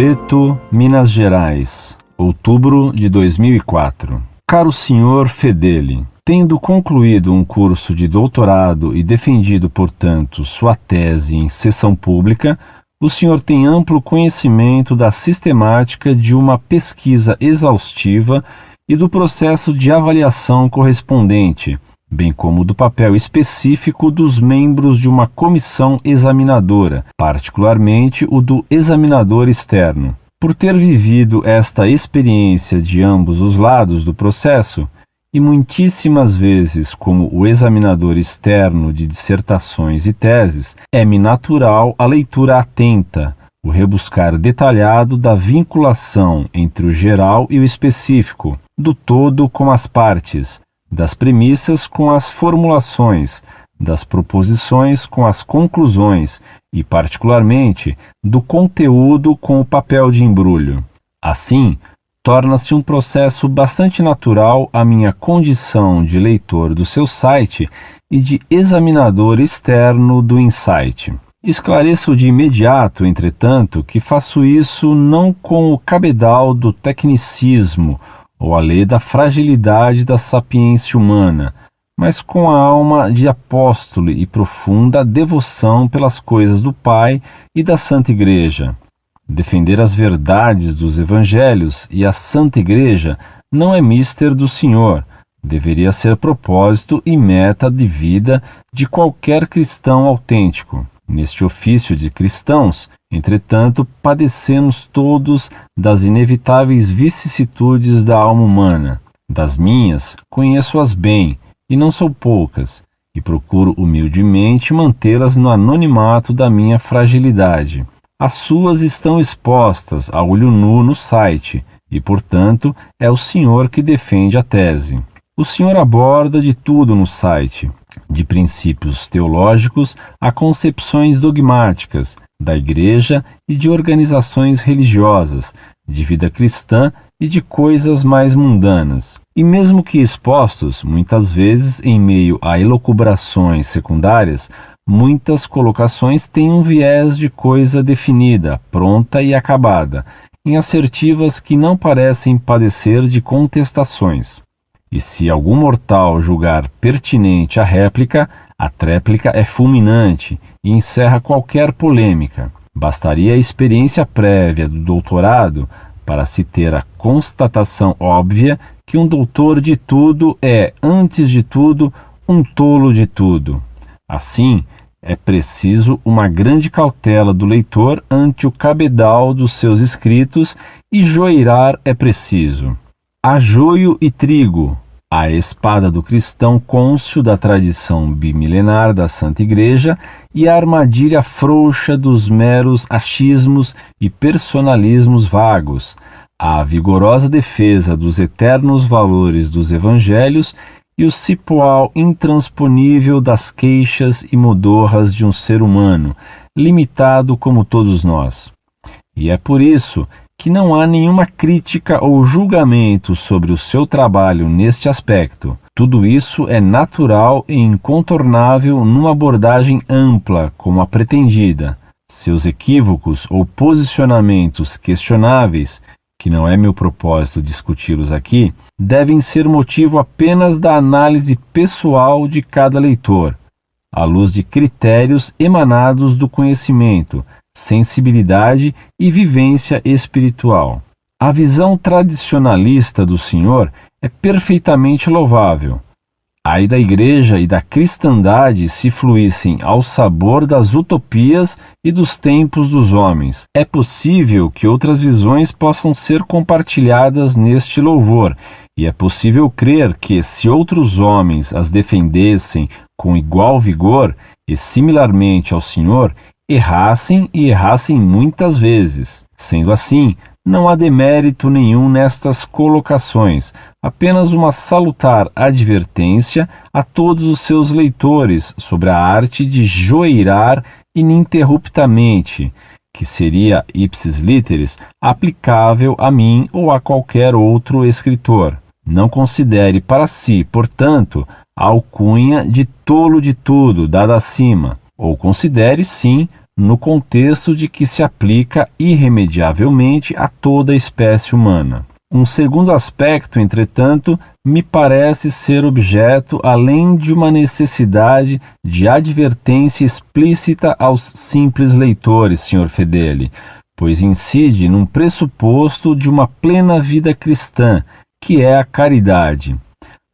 Preto, Minas Gerais, outubro de 2004. Caro Sr. Fedeli, tendo concluído um curso de doutorado e defendido, portanto, sua tese em sessão pública, o senhor tem amplo conhecimento da sistemática de uma pesquisa exaustiva e do processo de avaliação correspondente, bem como do papel específico dos membros de uma comissão examinadora, particularmente o do examinador externo. Por ter vivido esta experiência de ambos os lados do processo, e muitíssimas vezes como o examinador externo de dissertações e teses, é-me natural a leitura atenta, o rebuscar detalhado da vinculação entre o geral e o específico, do todo com as partes, das premissas com as formulações, das proposições com as conclusões e, particularmente, do conteúdo com o papel de embrulho. Assim, torna-se um processo bastante natural a minha condição de leitor do seu site e de examinador externo do Insight. Esclareço de imediato, entretanto, que faço isso não com o cabedal do tecnicismo ou a lei da fragilidade da sapiência humana, mas com a alma de apóstolo e profunda devoção pelas coisas do Pai e da Santa Igreja. Defender as verdades dos Evangelhos e a Santa Igreja não é mister do Senhor, deveria ser propósito e meta de vida de qualquer cristão autêntico. Neste ofício de cristãos, entretanto, padecemos todos das inevitáveis vicissitudes da alma humana. Das minhas, conheço-as bem, e não são poucas, e procuro humildemente mantê-las no anonimato da minha fragilidade. As suas estão expostas a olho nu no site, e, portanto, é o senhor que defende a tese. O senhor aborda de tudo no site, de princípios teológicos a concepções dogmáticas, da Igreja e de organizações religiosas, de vida cristã e de coisas mais mundanas. E mesmo que expostos, muitas vezes em meio a elucubrações secundárias, muitas colocações têm um viés de coisa definida, pronta e acabada, em assertivas que não parecem padecer de contestações. E se algum mortal julgar pertinente a réplica, a tréplica é fulminante e encerra qualquer polêmica. Bastaria a experiência prévia do doutorado para se ter a constatação óbvia que um doutor de tudo é, antes de tudo, um tolo de tudo. Assim, é preciso uma grande cautela do leitor ante o cabedal dos seus escritos e joeirar é preciso. Há joio e trigo, a espada do cristão cônscio da tradição bimilenar da Santa Igreja e a armadilha frouxa dos meros achismos e personalismos vagos, a vigorosa defesa dos eternos valores dos evangelhos e o cipoal intransponível das queixas e modorras de um ser humano, limitado como todos nós. E é por isso que não há nenhuma crítica ou julgamento sobre o seu trabalho neste aspecto. Tudo isso é natural e incontornável numa abordagem ampla como a pretendida. Seus equívocos ou posicionamentos questionáveis, que não é meu propósito discuti-los aqui, devem ser motivo apenas da análise pessoal de cada leitor, à luz de critérios emanados do conhecimento, sensibilidade e vivência espiritual. A visão tradicionalista do Senhor é perfeitamente louvável. Ai da Igreja e da cristandade se fluíssem ao sabor das utopias e dos tempos dos homens. É possível que outras visões possam ser compartilhadas neste louvor, e é possível crer que, se outros homens as defendessem com igual vigor e similarmente ao Senhor, errassem e errassem muitas vezes. Sendo assim, não há demérito nenhum nestas colocações, apenas uma salutar advertência a todos os seus leitores sobre a arte de joeirar ininterruptamente, que seria ipsis literis aplicável a mim ou a qualquer outro escritor. Não considere para si, portanto, a alcunha de tolo de tudo dada acima, ou considere, sim, no contexto de que se aplica irremediavelmente a toda a espécie humana. Um segundo aspecto, entretanto, me parece ser objeto além de uma necessidade de advertência explícita aos simples leitores, Sr. Fedeli, pois incide num pressuposto de uma plena vida cristã, que é a caridade.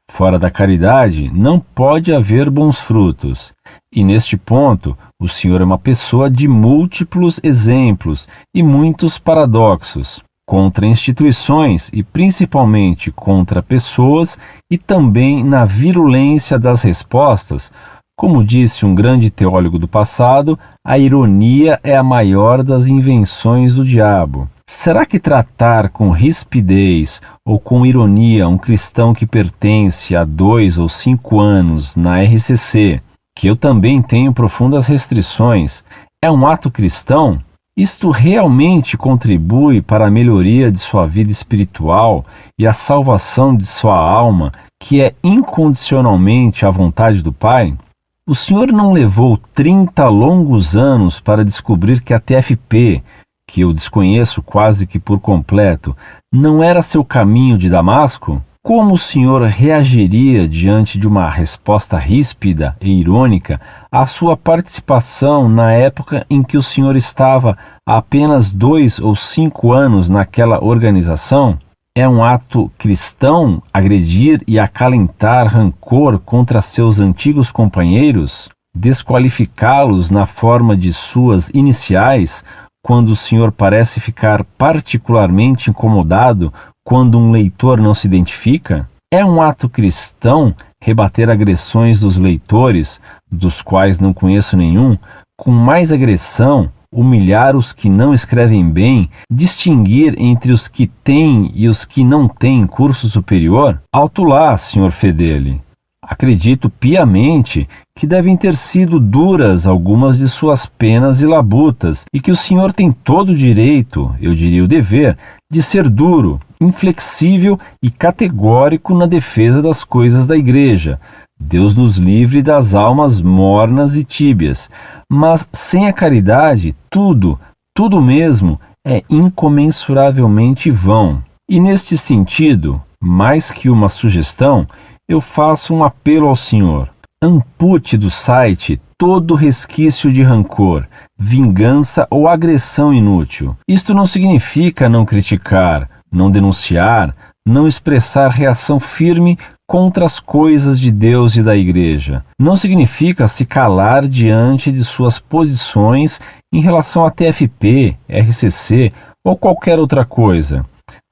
Fora da caridade não pode haver bons frutos. E neste ponto, o senhor é uma pessoa de múltiplos exemplos e muitos paradoxos, contra instituições e principalmente contra pessoas, e também na virulência das respostas. Como disse um grande teólogo do passado, a ironia é a maior das invenções do diabo. Será que tratar com rispidez ou com ironia um cristão que pertence a 2 ou 5 anos na RCC, que eu também tenho profundas restrições, é um ato cristão? Isto realmente contribui para a melhoria de sua vida espiritual e a salvação de sua alma, que é incondicionalmente a vontade do Pai? O senhor não levou 30 longos anos para descobrir que a TFP, que eu desconheço quase que por completo, não era seu caminho de Damasco? Como o senhor reagiria diante de uma resposta ríspida e irônica à sua participação na época em que o senhor estava há apenas 2 ou 5 anos naquela organização? É um ato cristão agredir e acalentar rancor contra seus antigos companheiros? Desqualificá-los na forma de suas iniciais, quando o senhor parece ficar particularmente incomodado quando um leitor não se identifica? É um ato cristão rebater agressões dos leitores, dos quais não conheço nenhum, com mais agressão, humilhar os que não escrevem bem, distinguir entre os que têm e os que não têm curso superior? Alto lá, Sr. Fedeli. Acredito piamente que devem ter sido duras algumas de suas penas e labutas, e que o senhor tem todo o direito, eu diria o dever, de ser duro, inflexível e categórico na defesa das coisas da Igreja. Deus nos livre das almas mornas e tíbias. Mas sem a caridade, tudo mesmo, é incomensuravelmente vão. E neste sentido, mais que uma sugestão, eu faço um apelo ao senhor. Ampute do site todo resquício de rancor, vingança ou agressão inútil. Isto não significa não criticar, não denunciar, não expressar reação firme contra as coisas de Deus e da Igreja. Não significa se calar diante de suas posições em relação à TFP, RCC ou qualquer outra coisa.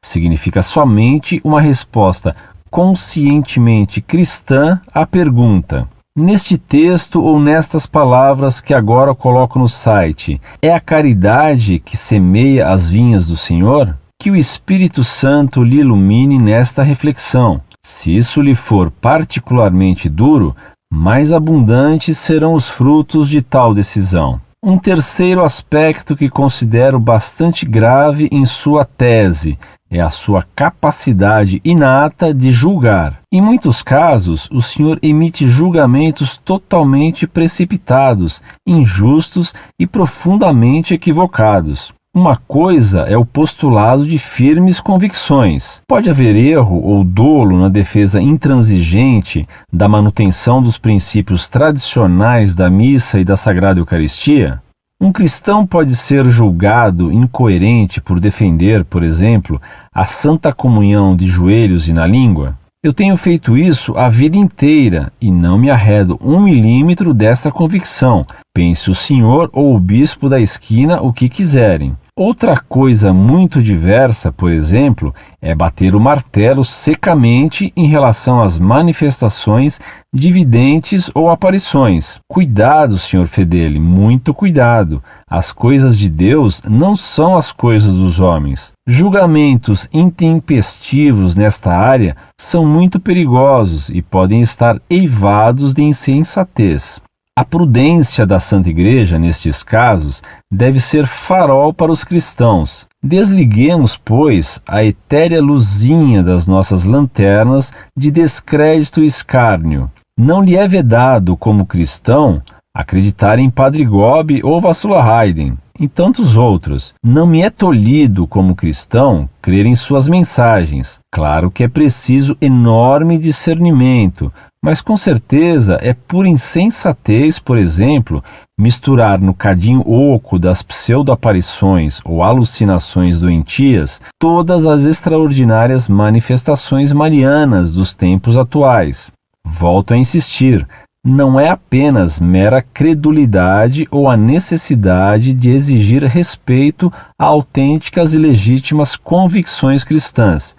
Significa somente uma resposta conscientemente cristã à pergunta: neste texto ou nestas palavras que agora coloco no site, é a caridade que semeia as vinhas do Senhor? Que o Espírito Santo lhe ilumine nesta reflexão. Se isso lhe for particularmente duro, mais abundantes serão os frutos de tal decisão. Um terceiro aspecto que considero bastante grave em sua tese é a sua capacidade inata de julgar. Em muitos casos, o senhor emite julgamentos totalmente precipitados, injustos e profundamente equivocados. Uma coisa é o postulado de firmes convicções. Pode haver erro ou dolo na defesa intransigente da manutenção dos princípios tradicionais da missa e da Sagrada Eucaristia? Um cristão pode ser julgado incoerente por defender, por exemplo, a Santa Comunhão de joelhos e na língua? Eu tenho feito isso a vida inteira e não me arredo 1 milímetro dessa convicção. Pense o senhor ou o bispo da esquina o que quiserem. Outra coisa muito diversa, por exemplo, é bater o martelo secamente em relação às manifestações de videntes ou aparições. Cuidado, Sr. Fedeli, muito cuidado. As coisas de Deus não são as coisas dos homens. Julgamentos intempestivos nesta área são muito perigosos e podem estar eivados de insensatez. A prudência da Santa Igreja, nestes casos, deve ser farol para os cristãos. Desliguemos, pois, a etérea luzinha das nossas lanternas de descrédito e escárnio. Não lhe é vedado, como cristão, acreditar em Padre Gobi ou Vassula Haydn, e tantos outros. Não me é tolhido, como cristão, crer em suas mensagens. Claro que é preciso enorme discernimento, mas com certeza é pura insensatez, por exemplo, misturar no cadinho oco das pseudo-aparições ou alucinações doentias todas as extraordinárias manifestações marianas dos tempos atuais. Volto a insistir, não é apenas mera credulidade ou a necessidade de exigir respeito a autênticas e legítimas convicções cristãs.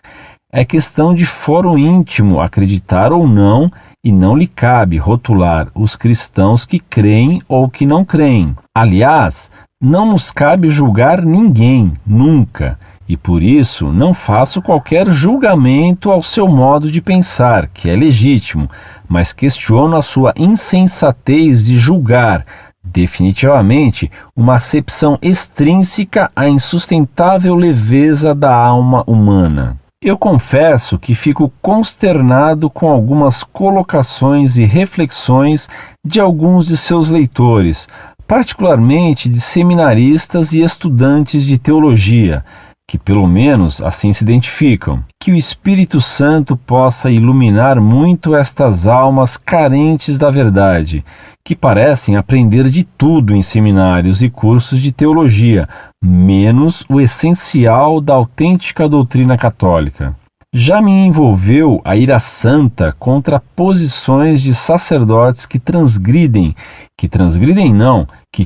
É questão de foro íntimo acreditar ou não, e não lhe cabe rotular os cristãos que creem ou que não creem. Aliás, não nos cabe julgar ninguém, nunca, e por isso não faço qualquer julgamento ao seu modo de pensar, que é legítimo, mas questiono a sua insensatez de julgar, definitivamente, uma acepção extrínseca à insustentável leveza da alma humana. Eu confesso que fico consternado com algumas colocações e reflexões de alguns de seus leitores, particularmente de seminaristas e estudantes de teologia, que pelo menos assim se identificam. Que o Espírito Santo possa iluminar muito estas almas carentes da verdade, que parecem aprender de tudo em seminários e cursos de teologia, menos o essencial da autêntica doutrina católica. Já me envolveu a ira santa contra posições de sacerdotes que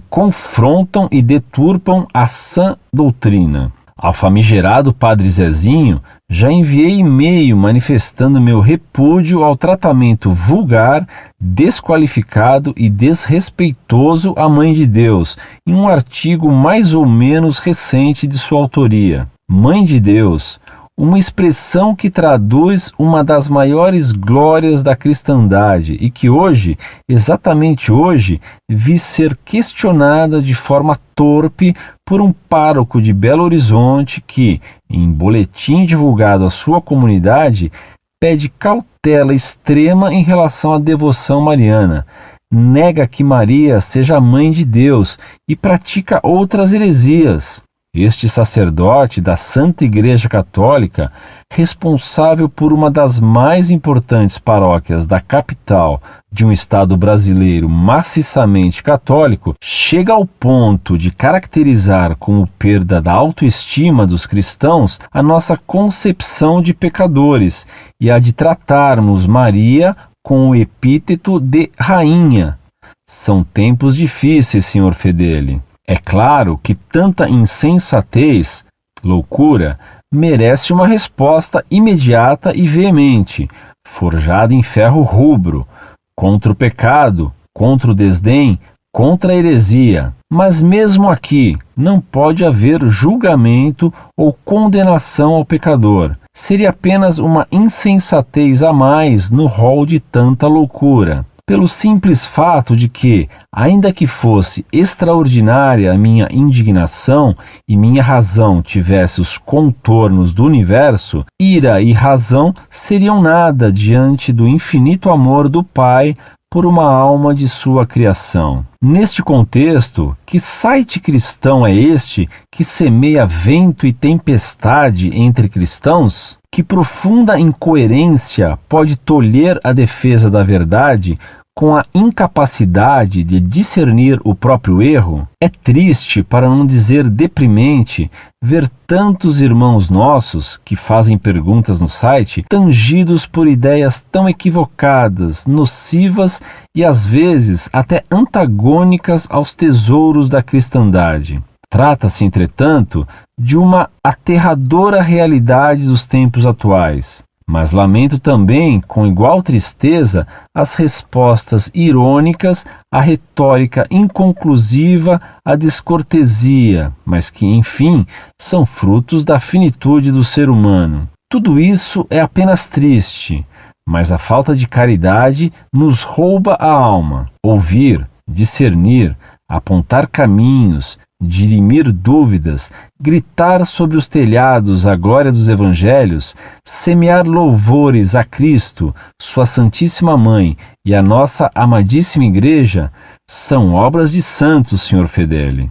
confrontam e deturpam a sã doutrina. Ao famigerado Padre Zezinho, já enviei e-mail manifestando meu repúdio ao tratamento vulgar, desqualificado e desrespeitoso à Mãe de Deus, em um artigo mais ou menos recente de sua autoria. Mãe de Deus, uma expressão que traduz uma das maiores glórias da cristandade e que hoje, exatamente hoje, vi ser questionada de forma torpe por um pároco de Belo Horizonte que, em boletim divulgado à sua comunidade, pede cautela extrema em relação à devoção mariana, nega que Maria seja a Mãe de Deus e pratica outras heresias. Este sacerdote da Santa Igreja Católica, responsável por uma das mais importantes paróquias da capital de um estado brasileiro maciçamente católico, chega ao ponto de caracterizar como perda da autoestima dos cristãos a nossa concepção de pecadores e a de tratarmos Maria com o epíteto de rainha. São tempos difíceis, Sr. Fedeli. É claro que tanta insensatez, loucura, merece uma resposta imediata e veemente, forjada em ferro rubro, contra o pecado, contra o desdém, contra a heresia. Mas mesmo aqui não pode haver julgamento ou condenação ao pecador. Seria apenas uma insensatez a mais no rol de tanta loucura. Pelo simples fato de que, ainda que fosse extraordinária a minha indignação e minha razão tivesse os contornos do universo, ira e razão seriam nada diante do infinito amor do Pai por uma alma de sua criação. Neste contexto, que site cristão é este que semeia vento e tempestade entre cristãos? Que profunda incoerência pode tolher a defesa da verdade com a incapacidade de discernir o próprio erro? É triste, para não dizer deprimente, ver tantos irmãos nossos que fazem perguntas no site tangidos por ideias tão equivocadas, nocivas e às vezes até antagônicas aos tesouros da cristandade. Trata-se, entretanto, de uma aterradora realidade dos tempos atuais. Mas lamento também, com igual tristeza, as respostas irônicas, a retórica inconclusiva, a descortesia, mas que, enfim, são frutos da finitude do ser humano. Tudo isso é apenas triste, mas a falta de caridade nos rouba a alma. Ouvir, discernir, apontar caminhos, dirimir dúvidas, gritar sobre os telhados a glória dos evangelhos, semear louvores a Cristo, sua Santíssima Mãe e a nossa amadíssima Igreja, são obras de santos, Sr. Fedeli.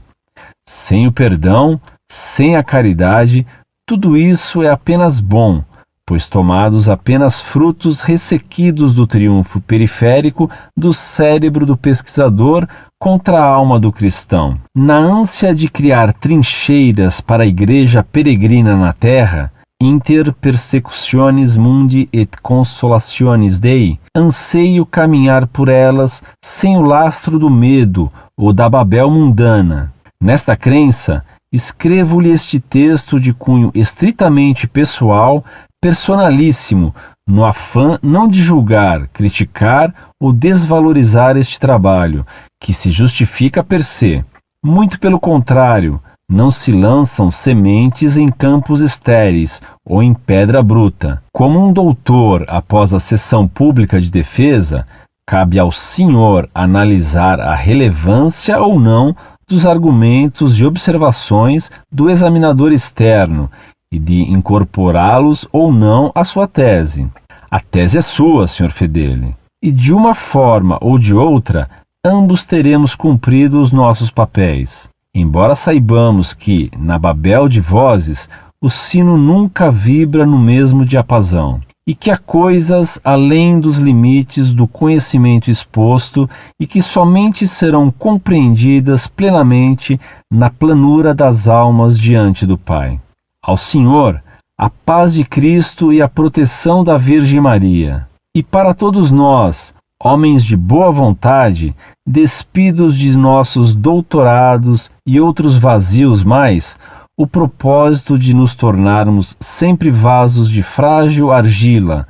Sem o perdão, sem a caridade, tudo isso é apenas bom, pois tomados apenas frutos ressequidos do triunfo periférico do cérebro do pesquisador contra a alma do cristão. Na ânsia de criar trincheiras para a igreja peregrina na terra, inter persecutionis mundi et consolationis Dei, anseio caminhar por elas sem o lastro do medo ou da Babel mundana. Nesta crença, escrevo-lhe este texto de cunho estritamente pessoal, personalíssimo, no afã não de julgar, criticar ou desvalorizar este trabalho, que se justifica per se. Muito pelo contrário, não se lançam sementes em campos estéreis ou em pedra bruta. Como um doutor, após a sessão pública de defesa, cabe ao senhor analisar a relevância ou não dos argumentos e observações do examinador externo e de incorporá-los ou não à sua tese. A tese é sua, Sr. Fedeli, e de uma forma ou de outra, ambos teremos cumprido os nossos papéis. Embora saibamos que, na Babel de vozes, o sino nunca vibra no mesmo diapasão, e que há coisas além dos limites do conhecimento exposto e que somente serão compreendidas plenamente na planura das almas diante do Pai. Ao Senhor, a paz de Cristo e a proteção da Virgem Maria. E para todos nós, homens de boa vontade, despidos de nossos doutorados e outros vazios mais, o propósito de nos tornarmos sempre vasos de frágil argila,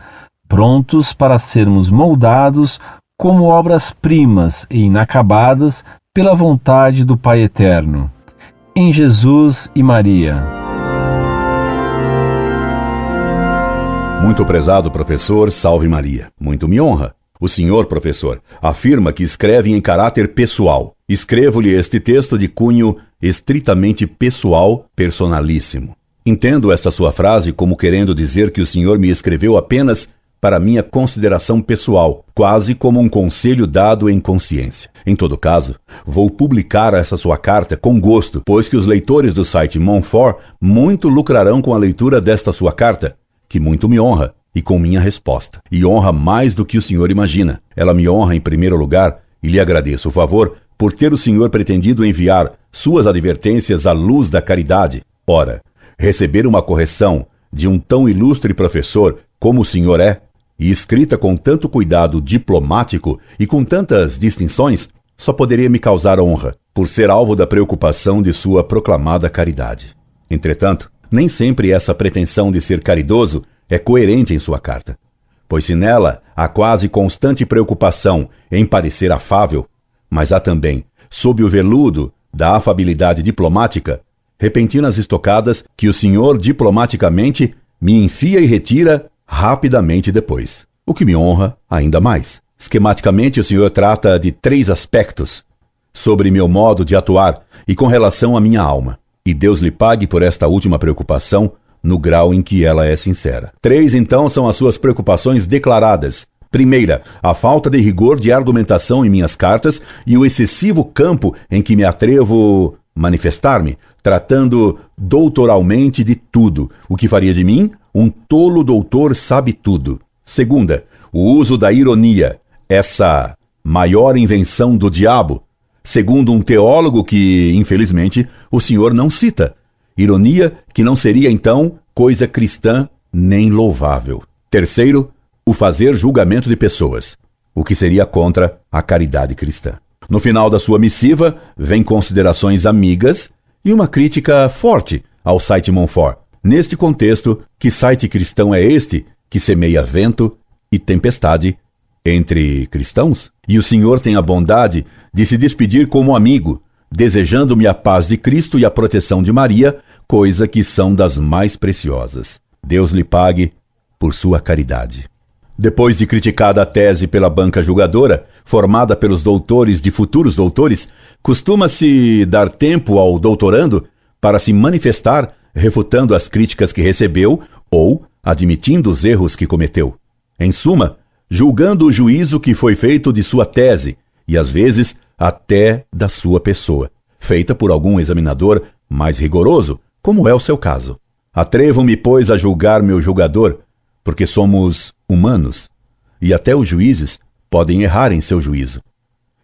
prontos para sermos moldados como obras-primas e inacabadas pela vontade do Pai Eterno. Em Jesus e Maria. Muito prezado professor, salve Maria. Muito me honra. O senhor, professor, afirma que escreve em caráter pessoal. Escrevo-lhe este texto de cunho estritamente pessoal, personalíssimo. Entendo esta sua frase como querendo dizer que o senhor me escreveu apenas para minha consideração pessoal, quase como um conselho dado em consciência. Em todo caso, vou publicar essa sua carta com gosto, pois que os leitores do site Montfort muito lucrarão com a leitura desta sua carta, que muito me honra, e com minha resposta. E honra mais do que o senhor imagina. Ela me honra em primeiro lugar, e lhe agradeço o favor por ter o senhor pretendido enviar suas advertências à luz da caridade. Ora, receber uma correção de um tão ilustre professor como o senhor é, e escrita com tanto cuidado diplomático e com tantas distinções, só poderia me causar honra, por ser alvo da preocupação de sua proclamada caridade. Entretanto, nem sempre essa pretensão de ser caridoso é coerente em sua carta, pois se nela há quase constante preocupação em parecer afável, mas há também, sob o veludo da afabilidade diplomática, repentinas estocadas que o senhor diplomaticamente me enfia e retira rapidamente depois, o que me honra ainda mais. Esquematicamente, o senhor trata de 3 aspectos sobre meu modo de atuar e com relação à minha alma. E Deus lhe pague por esta última preocupação no grau em que ela é sincera. 3, então, são as suas preocupações declaradas. Primeira, a falta de rigor de argumentação em minhas cartas e o excessivo campo em que me atrevo manifestar-me, tratando doutoralmente de tudo, o que faria de mim um tolo doutor sabe-tudo. Segunda, o uso da ironia, essa maior invenção do diabo, segundo um teólogo que, infelizmente, o senhor não cita. Ironia que não seria, então, coisa cristã nem louvável. Terceiro, o fazer julgamento de pessoas, o que seria contra a caridade cristã. No final da sua missiva, vem considerações amigas e uma crítica forte ao site Montfort. Neste contexto, que site cristão é este que semeia vento e tempestade entre cristãos? E o senhor tem a bondade de se despedir como amigo, desejando-me a paz de Cristo e a proteção de Maria, coisa que são das mais preciosas. Deus lhe pague por sua caridade. Depois de criticada a tese pela banca julgadora, formada pelos doutores de futuros doutores, costuma-se dar tempo ao doutorando para se manifestar, refutando as críticas que recebeu ou admitindo os erros que cometeu. Em suma, julgando o juízo que foi feito de sua tese e, às vezes, até da sua pessoa, feita por algum examinador mais rigoroso, como é o seu caso. Atrevo-me, pois, a julgar meu julgador, porque somos humanos, e até os juízes podem errar em seu juízo.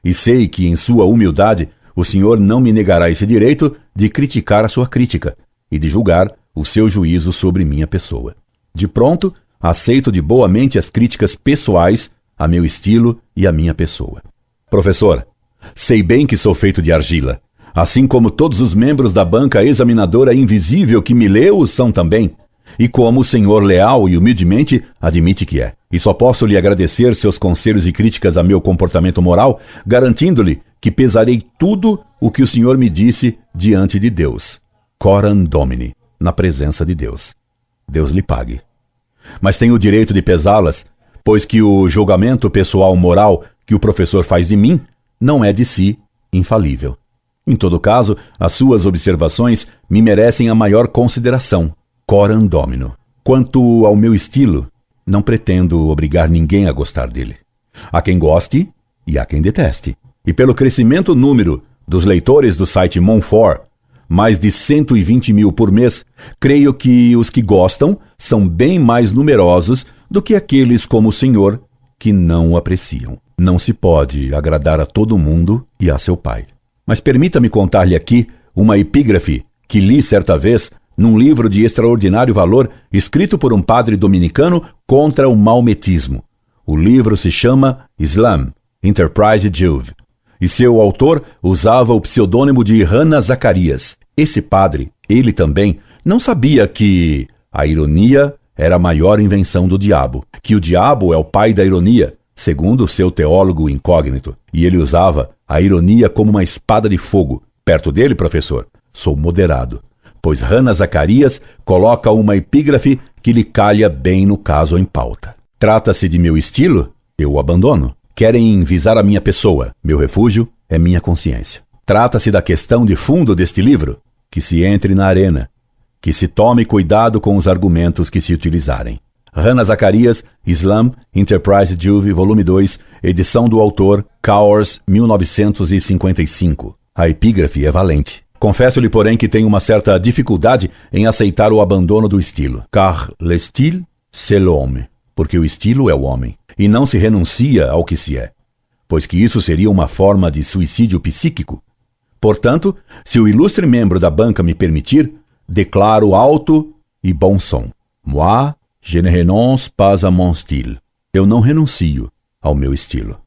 E sei que, em sua humildade, o senhor não me negará esse direito de criticar a sua crítica e de julgar o seu juízo sobre minha pessoa. De pronto, aceito de boa mente as críticas pessoais a meu estilo e a minha pessoa. Professor, sei bem que sou feito de argila, assim como todos os membros da banca examinadora invisível que me leu são também, e como o senhor leal e humildemente admite que é. E só posso lhe agradecer seus conselhos e críticas a meu comportamento moral, garantindo-lhe que pesarei tudo o que o senhor me disse diante de Deus. Coram Domini, na presença de Deus. Deus lhe pague. Mas tenho o direito de pesá-las, pois que o julgamento pessoal moral que o professor faz de mim não é de si infalível. Em todo caso, as suas observações me merecem a maior consideração. Coram Domino. Quanto ao meu estilo, não pretendo obrigar ninguém a gostar dele. Há quem goste e há quem deteste. E pelo crescimento número dos leitores do site Montfort, mais de 120 mil por mês, creio que os que gostam são bem mais numerosos do que aqueles como o senhor que não o apreciam. Não se pode agradar a todo mundo e a seu pai. Mas permita-me contar-lhe aqui uma epígrafe que li certa vez num livro de extraordinário valor escrito por um padre dominicano contra o maometismo. O livro se chama Islam, Enterprise Juve, e seu autor usava o pseudônimo de Hannah Zacarias. Esse padre, ele também, não sabia que a ironia era a maior invenção do diabo, que o diabo é o pai da ironia, segundo o seu teólogo incógnito, e ele usava a ironia como uma espada de fogo. Perto dele, professor, sou moderado, pois Hannah Zacarias coloca uma epígrafe que lhe calha bem no caso em pauta. Trata-se de meu estilo? Eu o abandono. Querem visar a minha pessoa. Meu refúgio é minha consciência. Trata-se da questão de fundo deste livro? Que se entre na arena. Que se tome cuidado com os argumentos que se utilizarem. Hannah Zacarias, Islam, Enterprise Juve, volume 2, edição do autor, Cowers, 1955. A epígrafe é valente. Confesso-lhe, porém, que tenho uma certa dificuldade em aceitar o abandono do estilo. Car le style, c'est l'homme. Porque o estilo é o homem. E não se renuncia ao que se é. Pois que isso seria uma forma de suicídio psíquico. Portanto, se o ilustre membro da banca me permitir, declaro alto e bom som. Moi, je ne renonce pas à mon style. Eu não renuncio ao meu estilo.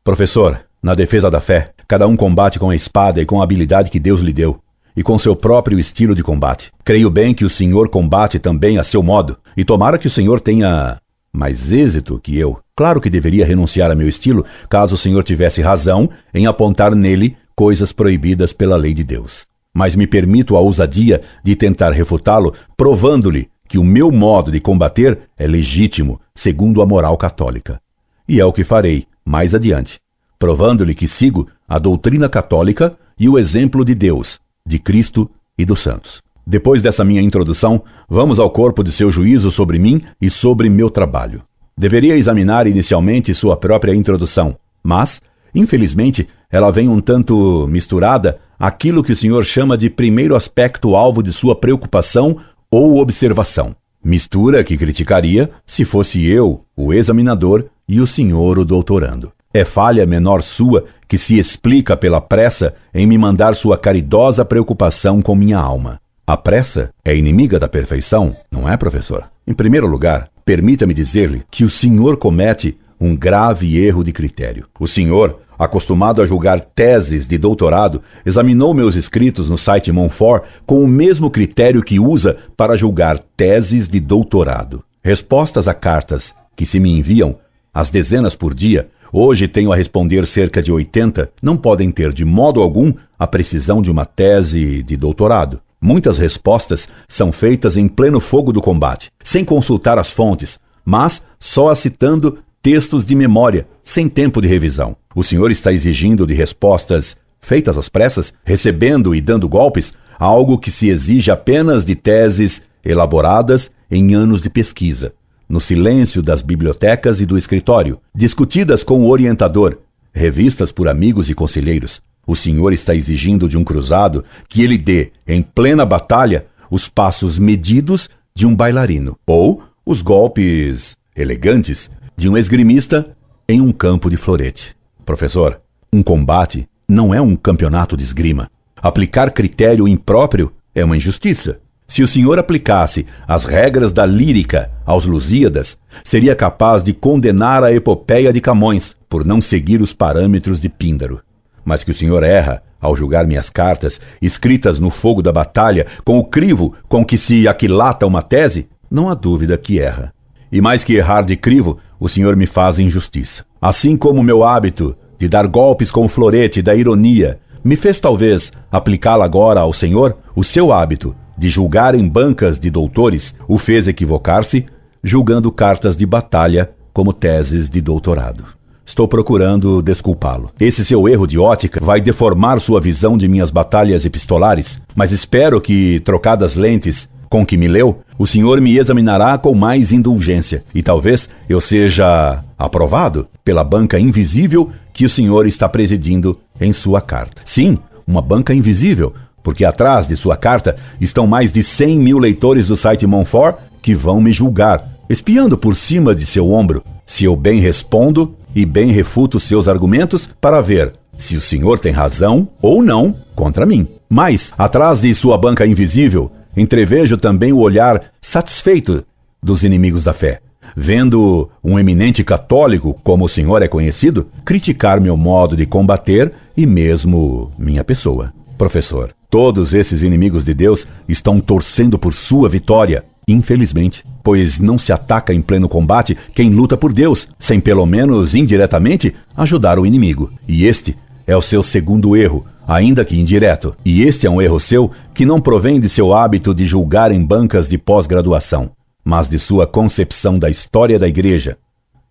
Professor, na defesa da fé, cada um combate com a espada e com a habilidade que Deus lhe deu, e com seu próprio estilo de combate. Creio bem que o senhor combate também a seu modo, e tomara que o senhor tenha mais êxito que eu. Claro que deveria renunciar a meu estilo, caso o senhor tivesse razão em apontar nele coisas proibidas pela lei de Deus. Mas me permito a ousadia de tentar refutá-lo, provando-lhe que o meu modo de combater é legítimo, segundo a moral católica. E é o que farei mais adiante, provando-lhe que sigo a doutrina católica e o exemplo de Deus, de Cristo e dos santos. Depois dessa minha introdução, vamos ao corpo de seu juízo sobre mim e sobre meu trabalho. Deveria examinar inicialmente sua própria introdução, mas, infelizmente, ela vem um tanto misturada àquilo que o senhor chama de primeiro aspecto alvo de sua preocupação ou observação. Mistura que criticaria se fosse eu, o examinador, e o senhor, o doutorando. É falha menor sua que se explica pela pressa em me mandar sua caridosa preocupação com minha alma. A pressa é inimiga da perfeição, não é, professor? Em primeiro lugar, permita-me dizer-lhe que o senhor comete um grave erro de critério. O senhor, acostumado a julgar teses de doutorado, examinou meus escritos no site Montfort com o mesmo critério que usa para julgar teses de doutorado. Respostas a cartas que se me enviam, às dezenas por dia, hoje tenho a responder cerca de 80, não podem ter de modo algum a precisão de uma tese de doutorado. Muitas respostas são feitas em pleno fogo do combate, sem consultar as fontes, mas só citando textos de memória, sem tempo de revisão. O senhor está exigindo de respostas feitas às pressas, recebendo e dando golpes, algo que se exige apenas de teses elaboradas em anos de pesquisa, no silêncio das bibliotecas e do escritório, discutidas com o orientador, revistas por amigos e conselheiros. O senhor está exigindo de um cruzado que ele dê, em plena batalha, os passos medidos de um bailarino, ou os golpes elegantes de um esgrimista em um campo de florete. Professor, um combate não é um campeonato de esgrima. Aplicar critério impróprio é uma injustiça. Se o senhor aplicasse as regras da lírica aos Lusíadas, seria capaz de condenar a epopeia de Camões por não seguir os parâmetros de Píndaro. Mas que o senhor erra ao julgar minhas cartas, escritas no fogo da batalha, com o crivo com que se aquilata uma tese, não há dúvida que erra. E mais que errar de crivo, o senhor me faz injustiça. Assim como o meu hábito de dar golpes com o florete da ironia me fez talvez aplicá-la agora ao senhor, o seu hábito de julgar em bancas de doutores o fez equivocar-se, julgando cartas de batalha como teses de doutorado. Estou procurando desculpá-lo. Esse seu erro de ótica vai deformar sua visão de minhas batalhas epistolares, mas espero que, trocadas lentes com que me leu, o senhor me examinará com mais indulgência e talvez eu seja aprovado pela banca invisível que o senhor está presidindo em sua carta. Sim, uma banca invisível, porque atrás de sua carta estão mais de 100 mil leitores do site Montfort que vão me julgar, espiando por cima de seu ombro, se eu bem respondo e bem refuto seus argumentos para ver se o senhor tem razão ou não contra mim. Mas, atrás de sua banca invisível, entrevejo também o olhar satisfeito dos inimigos da fé, vendo um eminente católico, como o senhor é conhecido, criticar meu modo de combater e mesmo minha pessoa. Professor, todos esses inimigos de Deus estão torcendo por sua vitória, infelizmente, pois não se ataca em pleno combate quem luta por Deus, sem pelo menos indiretamente ajudar o inimigo. E este é o seu segundo erro, ainda que indireto. E este é um erro seu que não provém de seu hábito de julgar em bancas de pós-graduação, mas de sua concepção da história da igreja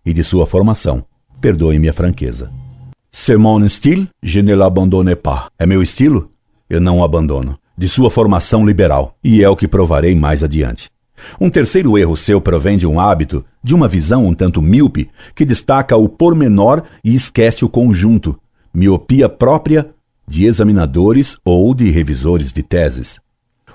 e de sua formação. Perdoe-me a franqueza. C'est mon style, je ne l'abandonne pas. É meu estilo? Eu não o abandono. De sua formação liberal. E é o que provarei mais adiante. Um terceiro erro seu provém de um hábito, de uma visão um tanto míope, que destaca o pormenor e esquece o conjunto. Miopia própria de examinadores ou de revisores de teses.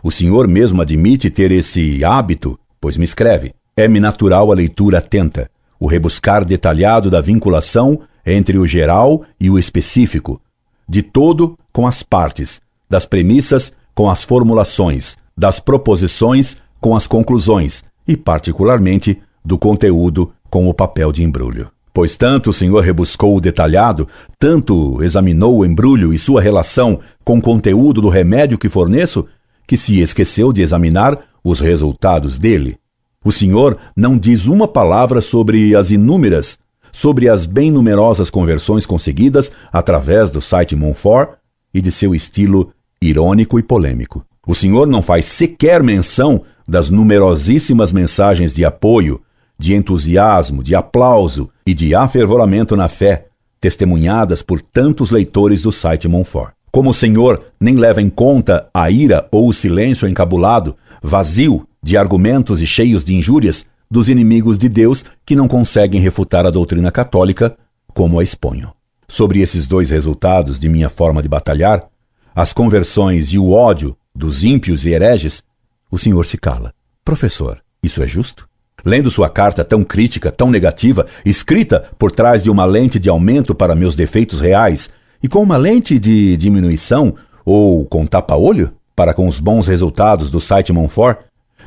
O senhor mesmo admite ter esse hábito, pois me escreve. É-me natural a leitura atenta, o rebuscar detalhado da vinculação entre o geral e o específico, de todo com as partes, das premissas com as formulações, das proposições com as conclusões e, particularmente, do conteúdo com o papel de embrulho. Pois tanto o senhor rebuscou o detalhado, tanto examinou o embrulho e sua relação com o conteúdo do remédio que forneço, que se esqueceu de examinar os resultados dele. O senhor não diz uma palavra sobre as bem numerosas conversões conseguidas através do site Montfort e de seu estilo irônico e polêmico. O senhor não faz sequer menção das numerosíssimas mensagens de apoio, de entusiasmo, de aplauso e de afervoramento na fé, testemunhadas por tantos leitores do site Montfort. Como o senhor nem leva em conta a ira ou o silêncio encabulado, vazio de argumentos e cheios de injúrias dos inimigos de Deus que não conseguem refutar a doutrina católica como a exponho. Sobre esses dois resultados de minha forma de batalhar, as conversões e o ódio dos ímpios e hereges, o senhor se cala. Professor, isso é justo? Lendo sua carta tão crítica, tão negativa, escrita por trás de uma lente de aumento para meus defeitos reais e com uma lente de diminuição ou com tapa-olho para com os bons resultados do site Montfort,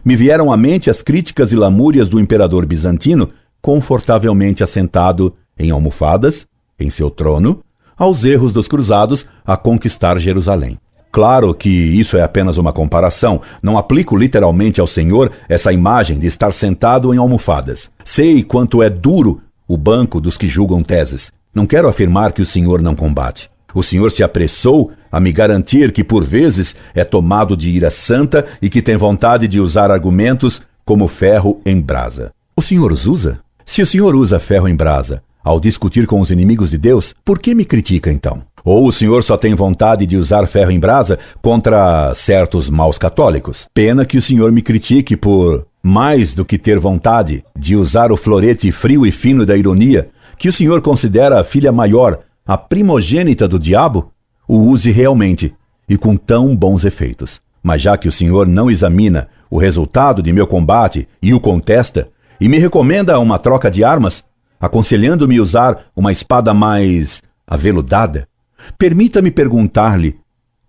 me vieram à mente as críticas e lamúrias do imperador bizantino confortavelmente assentado em almofadas, em seu trono, aos erros dos cruzados a conquistar Jerusalém. Claro que isso é apenas uma comparação. Não aplico literalmente ao senhor essa imagem de estar sentado em almofadas. Sei quanto é duro o banco dos que julgam teses. Não quero afirmar que o senhor não combate. O senhor se apressou a me garantir que por vezes é tomado de ira santa e que tem vontade de usar argumentos como ferro em brasa. O senhor os usa? Se o senhor usa ferro em brasa ao discutir com os inimigos de Deus, por que me critica então? Ou o senhor só tem vontade de usar ferro em brasa contra certos maus católicos? Pena que o senhor me critique por, mais do que ter vontade de usar o florete frio e fino da ironia, que o senhor considera a filha maior, a primogênita do diabo, o use realmente e com tão bons efeitos. Mas já que o senhor não examina o resultado de meu combate e o contesta, e me recomenda uma troca de armas, aconselhando-me usar uma espada mais aveludada, permita-me perguntar-lhe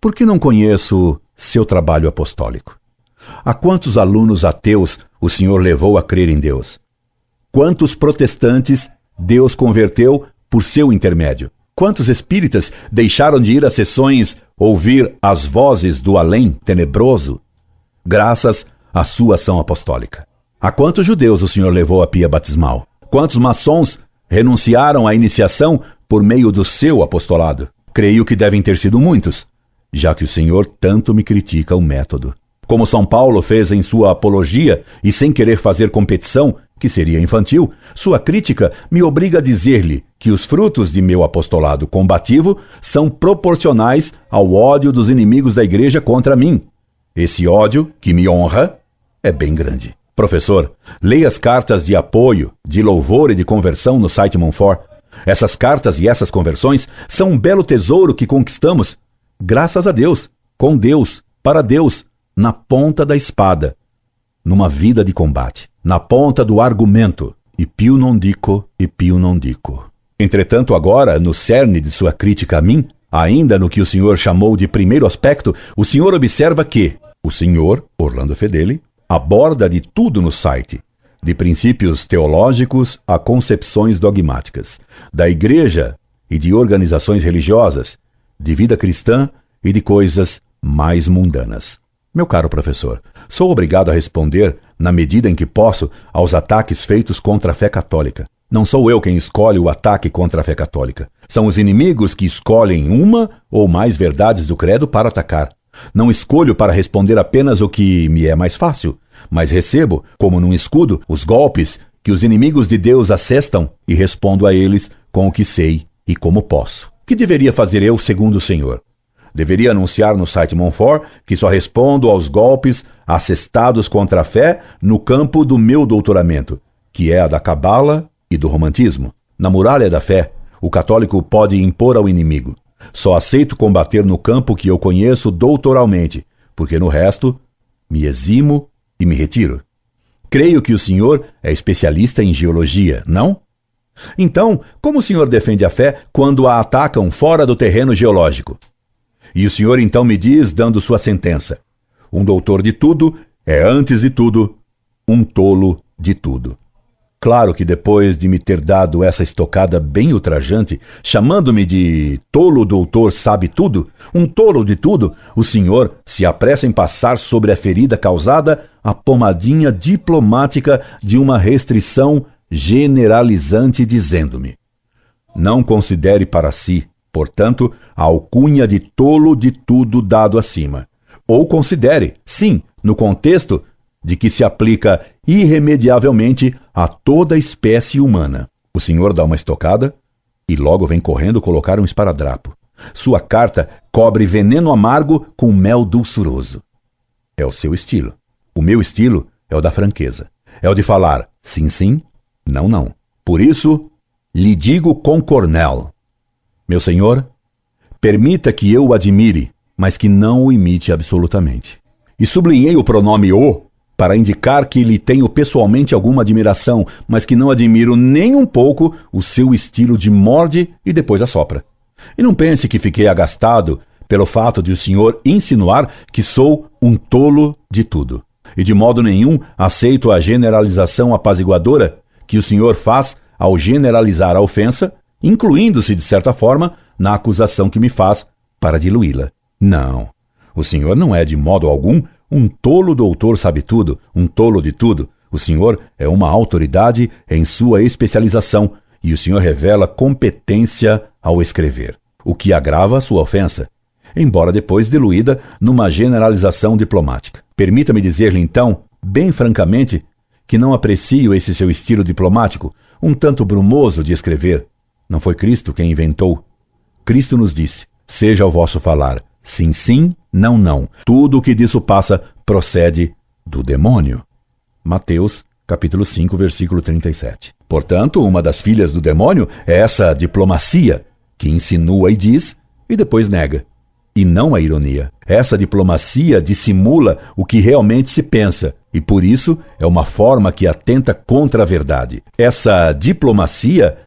por que não conheço seu trabalho apostólico. A quantos alunos ateus o senhor levou a crer em Deus? Quantos protestantes Deus converteu por seu intermédio? Quantos espíritas deixaram de ir às sessões ouvir as vozes do além tenebroso, graças à sua ação apostólica? A quantos judeus o senhor levou à pia batismal? Quantos maçons renunciaram à iniciação por meio do seu apostolado? Creio que devem ter sido muitos, já que o senhor tanto me critica o método. Como São Paulo fez em sua apologia e sem querer fazer competição, que seria infantil, sua crítica me obriga a dizer-lhe que os frutos de meu apostolado combativo são proporcionais ao ódio dos inimigos da igreja contra mim. Esse ódio, que me honra, é bem grande. Professor, leia as cartas de apoio, de louvor e de conversão no site Monfort. Essas cartas e essas conversões são um belo tesouro que conquistamos, graças a Deus, com Deus, para Deus, na ponta da espada, numa vida de combate, na ponta do argumento. E più non dico, e più non dico. Entretanto, agora, no cerne de sua crítica a mim, ainda no que o senhor chamou de primeiro aspecto, o senhor observa que o senhor, Orlando Fedeli, aborda de tudo no site, de princípios teológicos a concepções dogmáticas, da igreja e de organizações religiosas, de vida cristã e de coisas mais mundanas. Meu caro professor, sou obrigado a responder, na medida em que posso, aos ataques feitos contra a fé católica. Não sou eu quem escolhe o ataque contra a fé católica. São os inimigos que escolhem uma ou mais verdades do credo para atacar. Não escolho para responder apenas o que me é mais fácil, mas recebo, como num escudo, os golpes que os inimigos de Deus assestam e respondo a eles com o que sei e como posso. O que deveria fazer eu segundo o Senhor? Deveria anunciar no site Monfort que só respondo aos golpes assestados contra a fé no campo do meu doutoramento, que é a da cabala e do romantismo. Na muralha da fé, o católico pode impor ao inimigo: só aceito combater no campo que eu conheço doutoralmente, porque no resto me eximo e me retiro. Creio que o senhor é especialista em geologia, não? Então, como o senhor defende a fé quando a atacam fora do terreno geológico? E o senhor então me diz, dando sua sentença: um doutor de tudo é, antes de tudo, um tolo de tudo. Claro que depois de me ter dado essa estocada bem ultrajante, chamando-me de tolo doutor sabe tudo, um tolo de tudo, o senhor se apressa em passar sobre a ferida causada a pomadinha diplomática de uma restrição generalizante, dizendo-me: não considere para si, portanto, a alcunha de tolo de tudo dado acima. Ou considere, sim, no contexto de que se aplica irremediavelmente a toda a espécie humana. O senhor dá uma estocada e logo vem correndo colocar um esparadrapo. Sua carta cobre veneno amargo com mel dulçuroso. É o seu estilo. O meu estilo é o da franqueza. É o de falar sim, sim, não, não. Por isso, lhe digo com Cornell: meu senhor, permita que eu o admire, mas que não o imite absolutamente. E sublinhei o pronome o para indicar que lhe tenho pessoalmente alguma admiração, mas que não admiro nem um pouco o seu estilo de morde e depois assopra. E não pense que fiquei agastado pelo fato de o senhor insinuar que sou um tolo de tudo. E de modo nenhum aceito a generalização apaziguadora que o senhor faz ao generalizar a ofensa, incluindo-se, de certa forma, na acusação que me faz para diluí-la. Não, o senhor não é de modo algum um tolo doutor sabe tudo, um tolo de tudo. O senhor é uma autoridade em sua especialização e o senhor revela competência ao escrever, o que agrava a sua ofensa, embora depois diluída numa generalização diplomática. Permita-me dizer-lhe, então, bem francamente, que não aprecio esse seu estilo diplomático, um tanto brumoso de escrever. Não foi Cristo quem inventou. Cristo nos disse: seja o vosso falar sim, sim, não, não. Tudo o que disso passa procede do demônio. Mateus, capítulo 5, versículo 37. Portanto, uma das filhas do demônio é essa diplomacia, que insinua e diz, e depois nega. E não a ironia. Essa diplomacia dissimula o que realmente se pensa, e por isso é uma forma que atenta contra a verdade. Essa diplomacia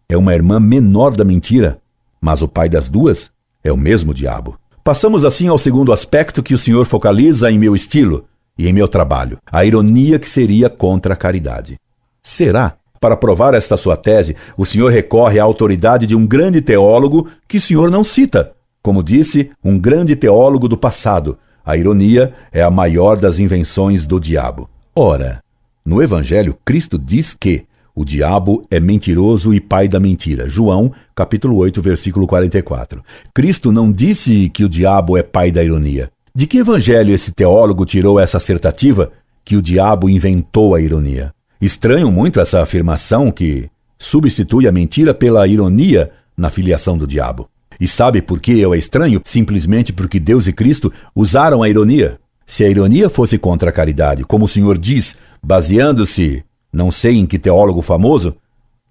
é uma irmã menor da mentira, mas o pai das duas é o mesmo diabo. Passamos assim ao segundo aspecto que o Senhor focaliza em meu estilo e em meu trabalho: a ironia que seria contra a caridade. Será? Para provar esta sua tese, o Senhor recorre à autoridade de um grande teólogo que o Senhor não cita. Como disse, um grande teólogo do passado: a ironia é a maior das invenções do diabo. Ora, no Evangelho, Cristo diz que o diabo é mentiroso e pai da mentira. João, capítulo 8, versículo 44. Cristo não disse que o diabo é pai da ironia. De que evangelho esse teólogo tirou essa assertativa que o diabo inventou a ironia? Estranho muito essa afirmação que substitui a mentira pela ironia na filiação do diabo. E sabe por que eu a estranho? Simplesmente porque Deus e Cristo usaram a ironia. Se a ironia fosse contra a caridade, como o Senhor diz, baseando-se, não sei em que teólogo famoso,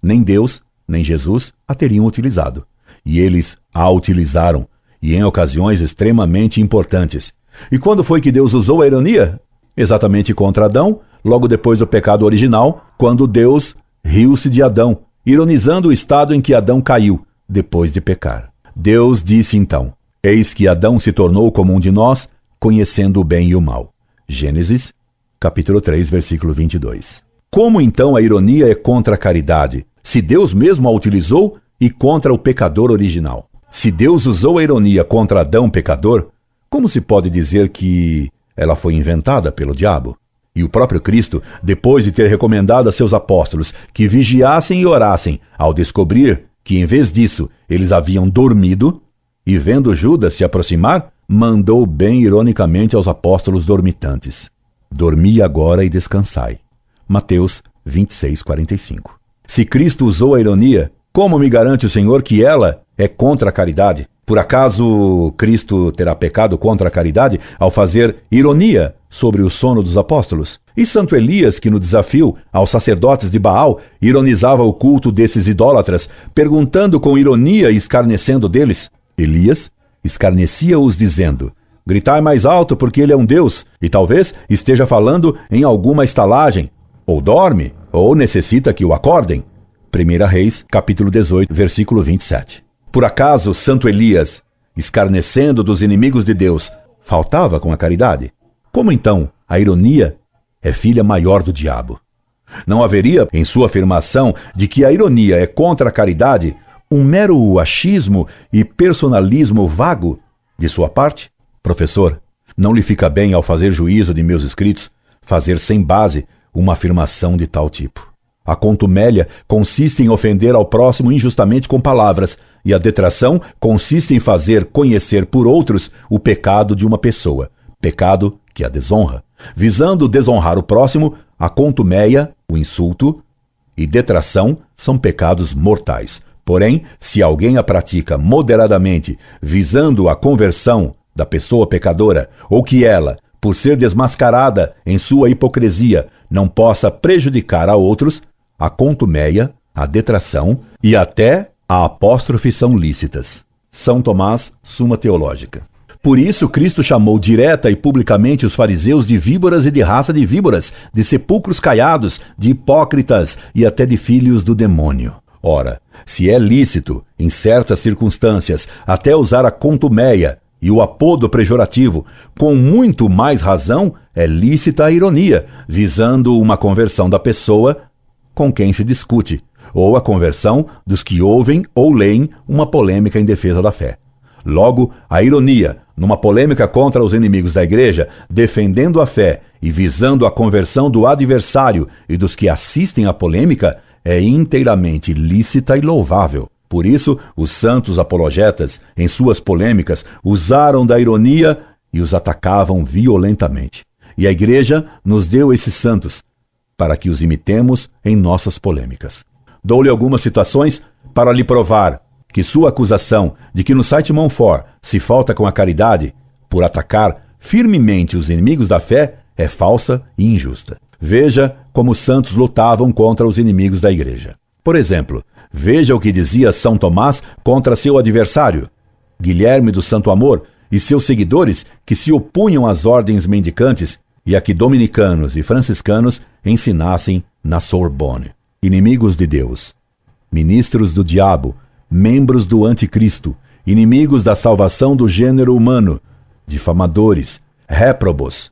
nem Deus, nem Jesus a teriam utilizado. E eles a utilizaram, e em ocasiões extremamente importantes. E quando foi que Deus usou a ironia? Exatamente contra Adão, logo depois do pecado original, quando Deus riu-se de Adão, ironizando o estado em que Adão caiu, depois de pecar. Deus disse então: eis que Adão se tornou como um de nós, conhecendo o bem e o mal. Gênesis, capítulo 3, versículo 22. Como então a ironia é contra a caridade, se Deus mesmo a utilizou e contra o pecador original? Se Deus usou a ironia contra Adão pecador, como se pode dizer que ela foi inventada pelo diabo? E o próprio Cristo, depois de ter recomendado a seus apóstolos que vigiassem e orassem, ao descobrir que em vez disso eles haviam dormido, e vendo Judas se aproximar, mandou bem ironicamente aos apóstolos dormitantes: dormi agora e descansai. Mateus 26, 45. Se Cristo usou a ironia, como me garante o Senhor que ela é contra a caridade? Por acaso Cristo terá pecado contra a caridade ao fazer ironia sobre o sono dos apóstolos? E Santo Elias, que no desafio aos sacerdotes de Baal ironizava o culto desses idólatras, perguntando com ironia e escarnecendo deles? Elias escarnecia-os dizendo: gritai mais alto porque ele é um Deus, e talvez esteja falando em alguma estalagem, ou dorme, ou necessita que o acordem. 1 Reis, capítulo 18, versículo 27. Por acaso Santo Elias, escarnecendo dos inimigos de Deus, faltava com a caridade? Como então a ironia é filha maior do diabo? Não haveria, em sua afirmação de que a ironia é contra a caridade, um mero achismo e personalismo vago de sua parte? Professor, não lhe fica bem, ao fazer juízo de meus escritos, fazer sem base uma afirmação de tal tipo. A contumélia consiste em ofender ao próximo injustamente com palavras, e a detração consiste em fazer conhecer por outros o pecado de uma pessoa, pecado que a desonra. Visando desonrar o próximo, a contumélia, o insulto, e detração são pecados mortais. Porém, se alguém a pratica moderadamente, visando a conversão da pessoa pecadora, ou que ela, por ser desmascarada em sua hipocrisia, não possa prejudicar a outros, a contumélia, a detração e até a apóstrofe são lícitas. São Tomás, Suma Teológica. Por isso, Cristo chamou direta e publicamente os fariseus de víboras e de raça de víboras, de sepulcros caiados, de hipócritas e até de filhos do demônio. Ora, se é lícito, em certas circunstâncias, até usar a contumélia e o apodo pejorativo, com muito mais razão é lícita a ironia, visando uma conversão da pessoa com quem se discute, ou a conversão dos que ouvem ou leem uma polêmica em defesa da fé. Logo, a ironia, numa polêmica contra os inimigos da igreja, defendendo a fé e visando a conversão do adversário e dos que assistem à polêmica, é inteiramente lícita e louvável. Por isso, os santos apologetas, em suas polêmicas, usaram da ironia e os atacavam violentamente. E a igreja nos deu esses santos, para que os imitemos em nossas polêmicas. Dou-lhe algumas situações para lhe provar que sua acusação de que no site Montfort se falta com a caridade por atacar firmemente os inimigos da fé é falsa e injusta. Veja como os santos lutavam contra os inimigos da Igreja. Por exemplo, veja o que dizia São Tomás contra seu adversário, Guilherme do Santo Amor, e seus seguidores que se opunham às ordens mendicantes e a que dominicanos e franciscanos ensinassem na Sorbonne. Inimigos de Deus, ministros do diabo, membros do anticristo, inimigos da salvação do gênero humano, difamadores, réprobos,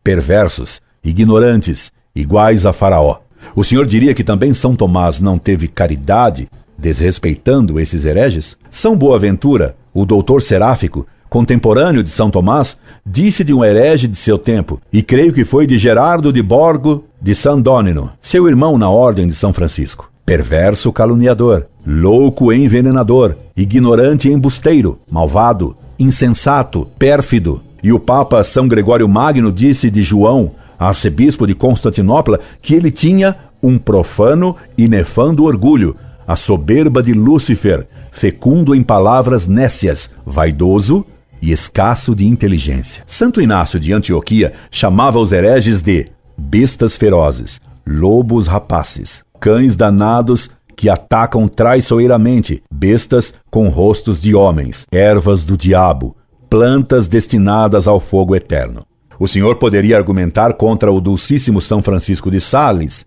perversos, ignorantes, iguais a Faraó. O senhor diria que também São Tomás não teve caridade, desrespeitando esses hereges? São Boaventura, o doutor seráfico, contemporâneo de São Tomás, disse de um herege de seu tempo, e creio que foi de Gerardo de Borgo de San Dónino, seu irmão na ordem de São Francisco. Perverso caluniador, louco envenenador, ignorante embusteiro, malvado, insensato, pérfido. E o Papa São Gregório Magno disse de João, arcebispo de Constantinopla, que ele tinha um profano e nefando orgulho, a soberba de Lúcifer, fecundo em palavras nécias, vaidoso e escasso de inteligência. Santo Inácio de Antioquia chamava os hereges de bestas ferozes, lobos rapaces, cães danados que atacam traiçoeiramente, bestas com rostos de homens, ervas do diabo, plantas destinadas ao fogo eterno. O senhor poderia argumentar contra o dulcíssimo São Francisco de Sales,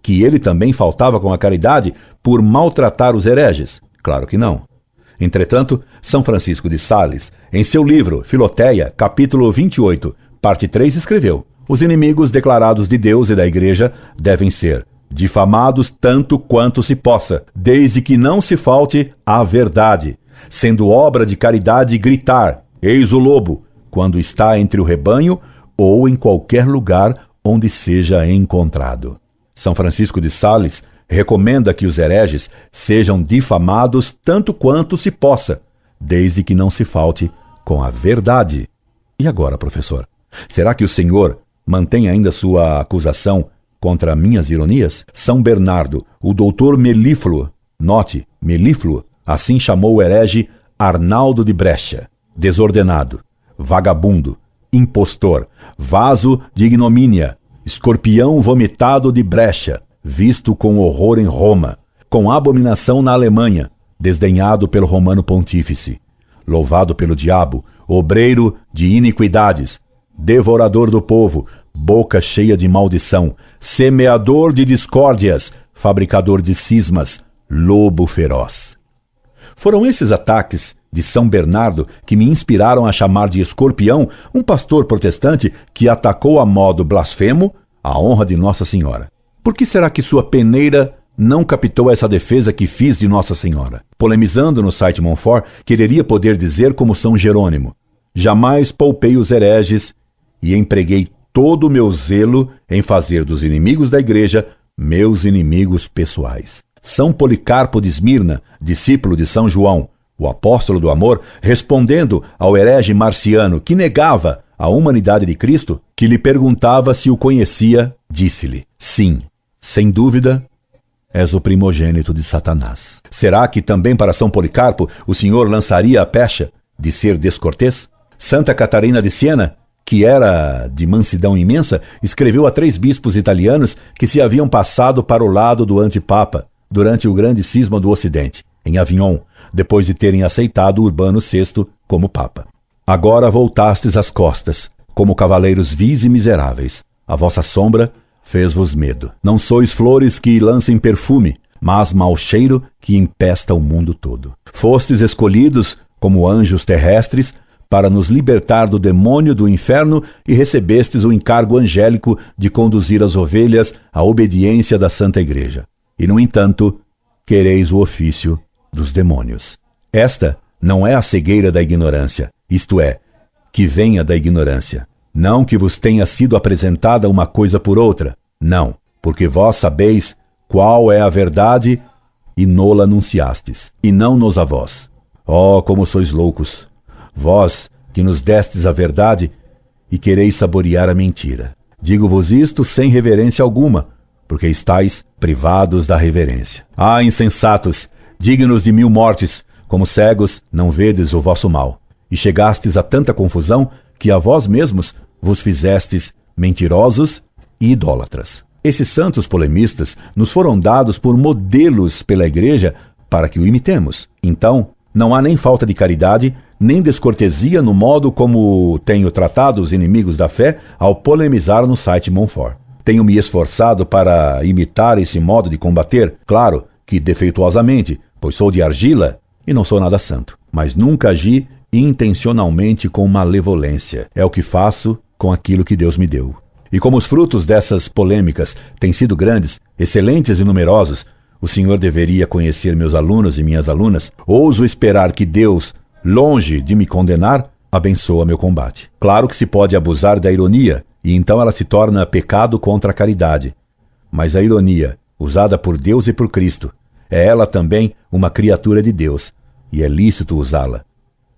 que ele também faltava com a caridade por maltratar os hereges? Claro que não. Entretanto, São Francisco de Sales, em seu livro Filoteia, capítulo 28, parte 3, escreveu: os inimigos declarados de Deus e da Igreja devem ser difamados tanto quanto se possa, desde que não se falte à verdade, sendo obra de caridade gritar: eis o lobo, quando está entre o rebanho ou em qualquer lugar onde seja encontrado. São Francisco de Sales recomenda que os hereges sejam difamados tanto quanto se possa, desde que não se falte com a verdade. E agora, professor, será que o senhor mantém ainda sua acusação contra minhas ironias? São Bernardo, o doutor Melífluo, note, Melífluo, assim chamou o herege Arnaldo de Brescia, desordenado, vagabundo, impostor, vaso de ignomínia, escorpião vomitado de Brescia, visto com horror em Roma, com abominação na Alemanha, desdenhado pelo romano pontífice, louvado pelo diabo, obreiro de iniquidades, devorador do povo, boca cheia de maldição, semeador de discórdias, fabricador de cismas, lobo feroz. Foram esses ataques de São Bernardo que me inspiraram a chamar de escorpião um pastor protestante que atacou a modo blasfemo a honra de Nossa Senhora. Por que será que sua peneira não captou essa defesa que fiz de Nossa Senhora? Polemizando no site Montfort, quereria poder dizer como São Jerônimo: jamais poupei os hereges e empreguei todo o meu zelo em fazer dos inimigos da Igreja meus inimigos pessoais. São Policarpo de Esmirna, discípulo de São João, o apóstolo do amor, respondendo ao herege Marciano que negava a humanidade de Cristo, que lhe perguntava se o conhecia, disse-lhe: sim, sem dúvida, és o primogênito de Satanás. Será que também para São Policarpo o senhor lançaria a pecha de ser descortês? Santa Catarina de Siena, que era de mansidão imensa, escreveu a 3 bispos italianos que se haviam passado para o lado do antipapa durante o grande cisma do Ocidente, em Avignon, depois de terem aceitado Urbano VI como papa. Agora voltastes as costas, como cavaleiros vis e miseráveis. A vossa sombra fez-vos medo. Não sois flores que lancem perfume, mas mau cheiro que empesta o mundo todo. Fostes escolhidos como anjos terrestres para nos libertar do demônio do inferno e recebestes o encargo angélico de conduzir as ovelhas à obediência da Santa Igreja. E, no entanto, quereis o ofício dos demônios. Esta não é a cegueira da ignorância, isto é, que venha da ignorância. Não que vos tenha sido apresentada uma coisa por outra, não, porque vós sabeis qual é a verdade e nola anunciastes, e não nos a vós. Oh, como sois loucos! Vós que nos destes a verdade e quereis saborear a mentira. Digo-vos isto sem reverência alguma, porque estáis privados da reverência. Ah, insensatos, dignos de 1000 mortes, como cegos, não vedes o vosso mal. E chegastes a tanta confusão, que a vós mesmos vos fizestes mentirosos e idólatras. Esses santos polemistas nos foram dados por modelos pela Igreja para que o imitemos. Então, não há nem falta de caridade, nem descortesia no modo como tenho tratado os inimigos da fé ao polemizar no site Montfort. Tenho me esforçado para imitar esse modo de combater, claro que defeituosamente, pois sou de argila e não sou nada santo, mas nunca agi intencionalmente com malevolência. É o que faço com aquilo que Deus me deu. E como os frutos dessas polêmicas têm sido grandes, excelentes e numerosos, o Senhor deveria conhecer meus alunos e minhas alunas. Ouso esperar que Deus, longe de me condenar, abençoa meu combate. Claro que se pode abusar da ironia, e então ela se torna pecado contra a caridade. Mas a ironia, usada por Deus e por Cristo, é ela também uma criatura de Deus, e é lícito usá-la,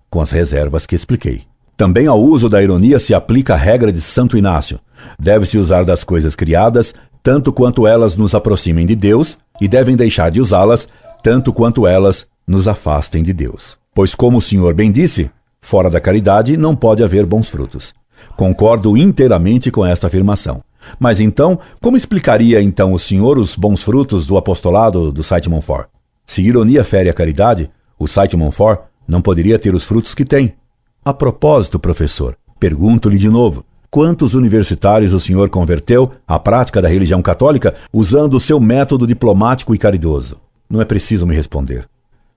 com as reservas que expliquei. Também ao uso da ironia se aplica a regra de Santo Inácio. Deve-se usar das coisas criadas, tanto quanto elas nos aproximem de Deus, e devem deixar de usá-las, tanto quanto elas nos afastem de Deus. Pois, como o Senhor bem disse, fora da caridade não pode haver bons frutos. Concordo inteiramente com esta afirmação. Mas então, como explicaria então o Senhor os bons frutos do apostolado do site Montfort? Se ironia fere a caridade, o site Montfort não poderia ter os frutos que tem. A propósito, professor, pergunto-lhe de novo, quantos universitários o senhor converteu à prática da religião católica usando o seu método diplomático e caridoso? Não é preciso me responder.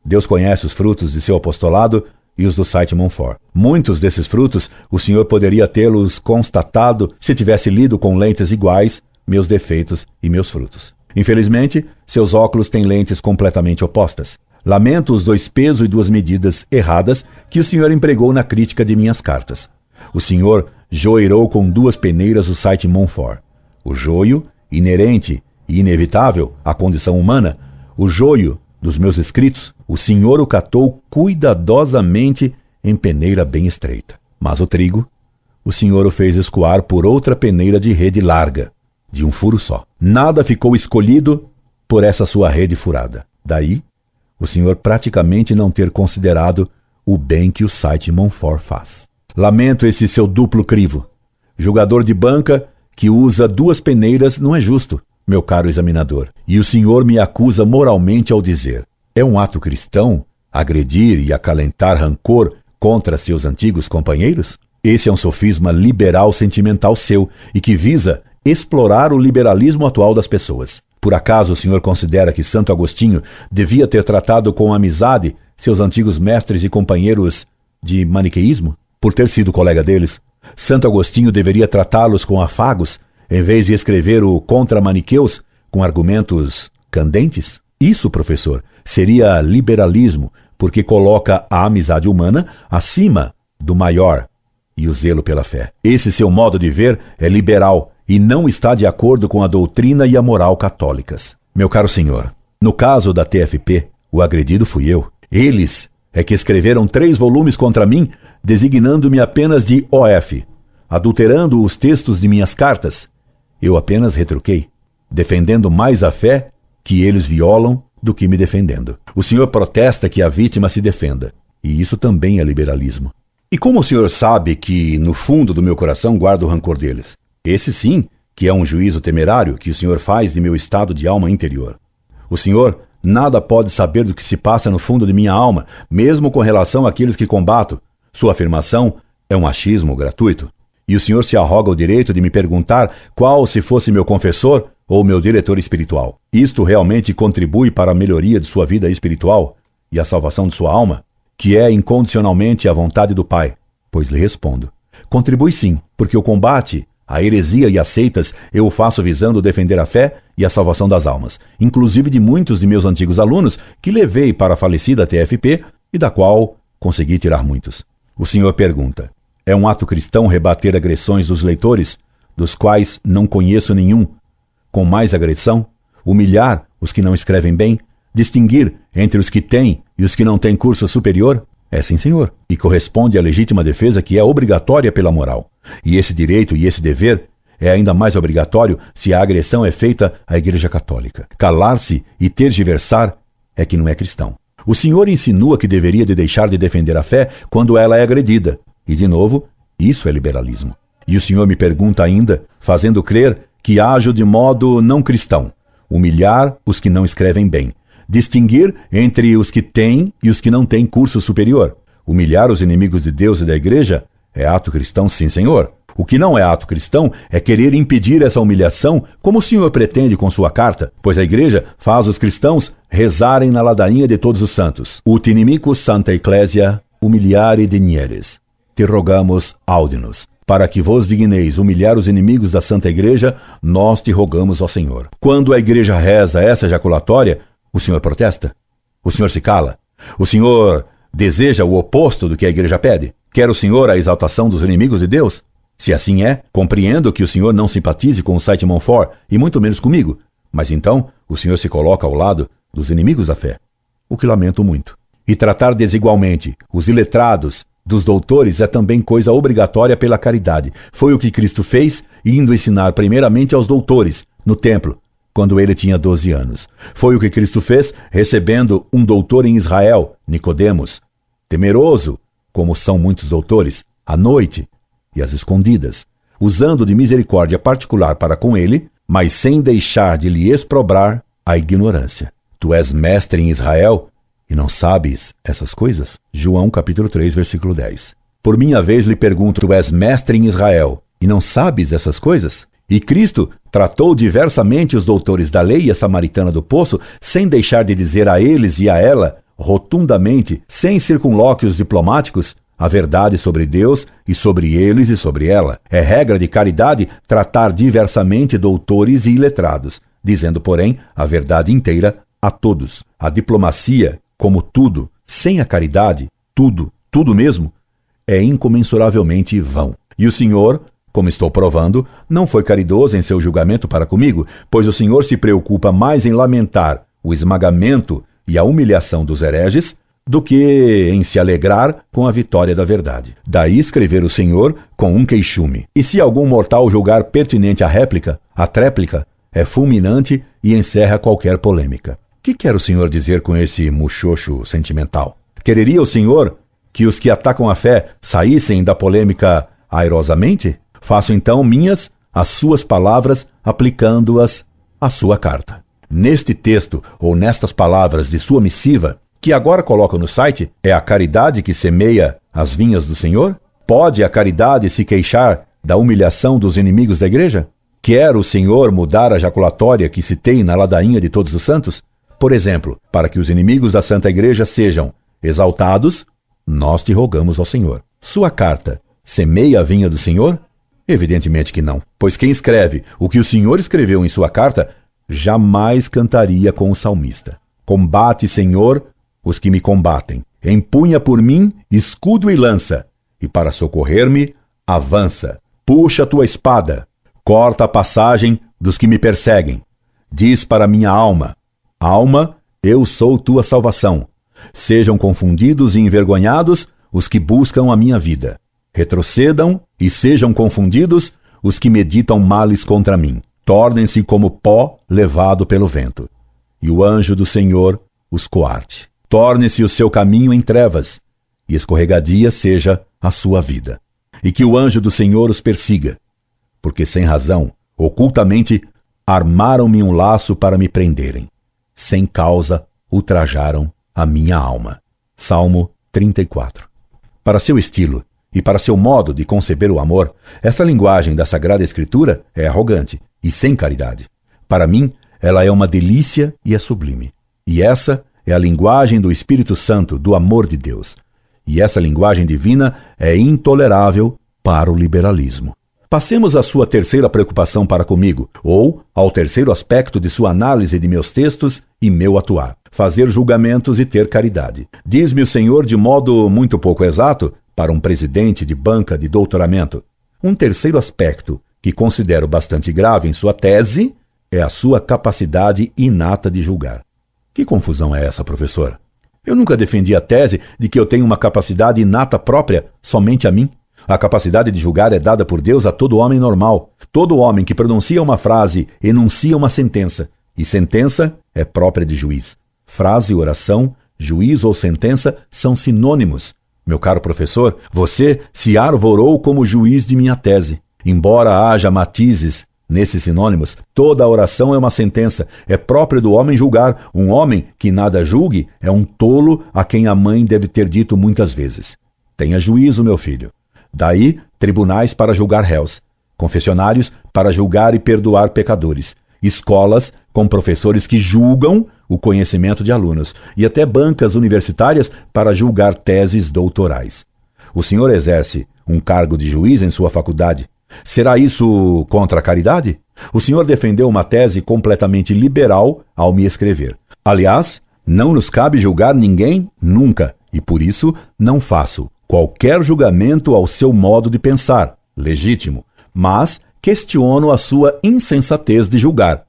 Deus conhece os frutos de seu apostolado e os do site Montfort. Muitos desses frutos o senhor poderia tê-los constatado se tivesse lido com lentes iguais meus defeitos e meus frutos. Infelizmente, seus óculos têm lentes completamente opostas. Lamento os 2 pesos e 2 medidas erradas que o senhor empregou na crítica de minhas cartas. O senhor joirou com 2 peneiras o site Montfort. O joio, inerente e inevitável à condição humana, o joio dos meus escritos, o senhor o catou cuidadosamente em peneira bem estreita. Mas o trigo, o senhor o fez escoar por outra peneira de rede larga, de um furo só. Nada ficou escolhido por essa sua rede furada. Daí, o senhor praticamente não ter considerado o bem que o site Montfort faz. Lamento esse seu duplo crivo. Jogador de banca que usa 2 peneiras não é justo, meu caro examinador. E o senhor me acusa moralmente ao dizer: é um ato cristão agredir e acalentar rancor contra seus antigos companheiros? Esse é um sofisma liberal sentimental seu e que visa explorar o liberalismo atual das pessoas. Por acaso o senhor considera que Santo Agostinho devia ter tratado com amizade seus antigos mestres e companheiros de maniqueísmo? Por ter sido colega deles, Santo Agostinho deveria tratá-los com afagos, em vez de escrever o Contra Maniqueus com argumentos candentes? Isso, professor, seria liberalismo, porque coloca a amizade humana acima do maior e o zelo pela fé. Esse seu modo de ver é liberal e não está de acordo com a doutrina e a moral católicas. Meu caro senhor, no caso da TFP, o agredido fui eu. Eles é que escreveram 3 volumes contra mim, designando-me apenas de OF, adulterando os textos de minhas cartas. Eu apenas retruquei, defendendo mais a fé que eles violam do que me defendendo. O senhor protesta que a vítima se defenda, e isso também é liberalismo. E como o senhor sabe que no fundo do meu coração guardo o rancor deles? Esse sim, que é um juízo temerário que o senhor faz de meu estado de alma interior. O senhor nada pode saber do que se passa no fundo de minha alma, mesmo com relação àqueles que combato. Sua afirmação é um achismo gratuito. E o senhor se arroga o direito de me perguntar qual se fosse meu confessor ou meu diretor espiritual. Isto realmente contribui para a melhoria de sua vida espiritual e a salvação de sua alma, que é incondicionalmente a vontade do Pai? Pois lhe respondo: contribui sim, porque o combate a heresia e as seitas eu o faço visando defender a fé e a salvação das almas, inclusive de muitos de meus antigos alunos que levei para a falecida TFP e da qual consegui tirar muitos. O senhor pergunta: é um ato cristão rebater agressões dos leitores, dos quais não conheço nenhum, com mais agressão? Humilhar os que não escrevem bem? Distinguir entre os que têm e os que não têm curso superior? É sim, senhor, e corresponde à legítima defesa que é obrigatória pela moral. E esse direito e esse dever é ainda mais obrigatório se a agressão é feita à Igreja Católica. Calar-se e tergiversar é que não é cristão. O Senhor insinua que deveria de deixar de defender a fé quando ela é agredida. E, de novo, isso é liberalismo. E o Senhor me pergunta ainda, fazendo crer que ajo de modo não cristão, humilhar os que não escrevem bem, distinguir entre os que têm e os que não têm curso superior. Humilhar os inimigos de Deus e da Igreja é ato cristão, sim, Senhor. O que não é ato cristão é querer impedir essa humilhação, como o Senhor pretende com sua carta, pois a Igreja faz os cristãos rezarem na ladainha de todos os santos. Ut inimicus Santa Ecclesia humiliare digneres. Te rogamos, aude-nos. Para que vos digneis humilhar os inimigos da Santa Igreja, nós te rogamos, ó Senhor. Quando a Igreja reza essa ejaculatória, o Senhor protesta? O Senhor se cala? O Senhor deseja o oposto do que a Igreja pede? Quer o Senhor a exaltação dos inimigos de Deus? Se assim é, compreendo que o Senhor não simpatize com o site Montfort, e muito menos comigo. Mas então, o Senhor se coloca ao lado dos inimigos da fé. O que lamento muito. E tratar desigualmente os iletrados dos doutores é também coisa obrigatória pela caridade. Foi o que Cristo fez, indo ensinar primeiramente aos doutores, no templo, quando ele tinha 12 anos. Foi o que Cristo fez, recebendo um doutor em Israel, Nicodemos, temeroso, como são muitos doutores, à noite e às escondidas, usando de misericórdia particular para com ele, mas sem deixar de lhe exprobrar a ignorância. Tu és mestre em Israel e não sabes essas coisas? João capítulo 3, versículo 10. Por minha vez lhe pergunto, tu és mestre em Israel e não sabes essas coisas? E Cristo tratou diversamente os doutores da lei e a samaritana do poço, sem deixar de dizer a eles e a ela, rotundamente, sem circunlóquios diplomáticos, a verdade sobre Deus e sobre eles e sobre ela. É regra de caridade tratar diversamente doutores e iletrados, dizendo, porém, a verdade inteira a todos. A diplomacia, como tudo, sem a caridade, tudo mesmo, é incomensuravelmente vão. E o Senhor, como estou provando, não foi caridoso em seu julgamento para comigo, pois o Senhor se preocupa mais em lamentar o esmagamento e a humilhação dos hereges do que em se alegrar com a vitória da verdade. Daí escrever o Senhor com um queixume. E se algum mortal julgar pertinente a réplica, a tréplica é fulminante e encerra qualquer polêmica. Que quer o Senhor dizer com esse muxoxo sentimental? Quereria o Senhor que os que atacam a fé saíssem da polêmica airosamente? Faço então minhas as suas palavras, aplicando-as à sua carta. Neste texto, ou nestas palavras de sua missiva, que agora coloca no site, é a caridade que semeia as vinhas do Senhor? Pode a caridade se queixar da humilhação dos inimigos da Igreja? Quer o Senhor mudar a jaculatória que se tem na ladainha de todos os santos? Por exemplo, para que os inimigos da Santa Igreja sejam exaltados, nós te rogamos ao Senhor. Sua carta semeia a vinha do Senhor? Evidentemente que não, pois quem escreve o que o Senhor escreveu em sua carta jamais cantaria com o salmista. Combate, Senhor, os que me combatem. Empunha por mim escudo e lança, e para socorrer-me, avança. Puxa tua espada, corta a passagem dos que me perseguem. Diz para minha alma, alma, eu sou tua salvação. Sejam confundidos e envergonhados os que buscam a minha vida. Retrocedam e sejam confundidos os que meditam males contra mim. Tornem-se como pó levado pelo vento. E o anjo do Senhor os coarte. Torne-se o seu caminho em trevas, e escorregadia seja a sua vida. E que o anjo do Senhor os persiga, porque sem razão, ocultamente, armaram-me um laço para me prenderem. Sem causa, ultrajaram a minha alma. Salmo 34. Para seu estilo e para seu modo de conceber o amor, essa linguagem da Sagrada Escritura é arrogante e sem caridade. Para mim, ela é uma delícia e é sublime. E essa é a linguagem do Espírito Santo, do amor de Deus. E essa linguagem divina é intolerável para o liberalismo. Passemos à sua terceira preocupação para comigo, ou ao terceiro aspecto de sua análise de meus textos e meu atuar: fazer julgamentos e ter caridade. Diz-me o Senhor de modo muito pouco exato, para um presidente de banca de doutoramento. Um terceiro aspecto que considero bastante grave em sua tese é a sua capacidade inata de julgar. Que confusão é essa, professor? Eu nunca defendi a tese de que eu tenho uma capacidade inata própria somente a mim. A capacidade de julgar é dada por Deus a todo homem normal. Todo homem que pronuncia uma frase enuncia uma sentença, e sentença é própria de juiz. Frase, oração, juiz ou sentença são sinônimos. Meu caro professor, você se arvorou como juiz de minha tese. Embora haja matizes nesses sinônimos, toda oração é uma sentença. É próprio do homem julgar. Um homem que nada julgue é um tolo a quem a mãe deve ter dito muitas vezes: tenha juízo, meu filho. Daí, tribunais para julgar réus, confessionários para julgar e perdoar pecadores, escolas com professores que julgam o conhecimento de alunos e até bancas universitárias para julgar teses doutorais. O senhor exerce um cargo de juiz em sua faculdade. Será isso contra a caridade? O senhor defendeu uma tese completamente liberal ao me escrever. Aliás, não nos cabe julgar ninguém nunca, e por isso não faço qualquer julgamento ao seu modo de pensar, legítimo, mas questiono a sua insensatez de julgar.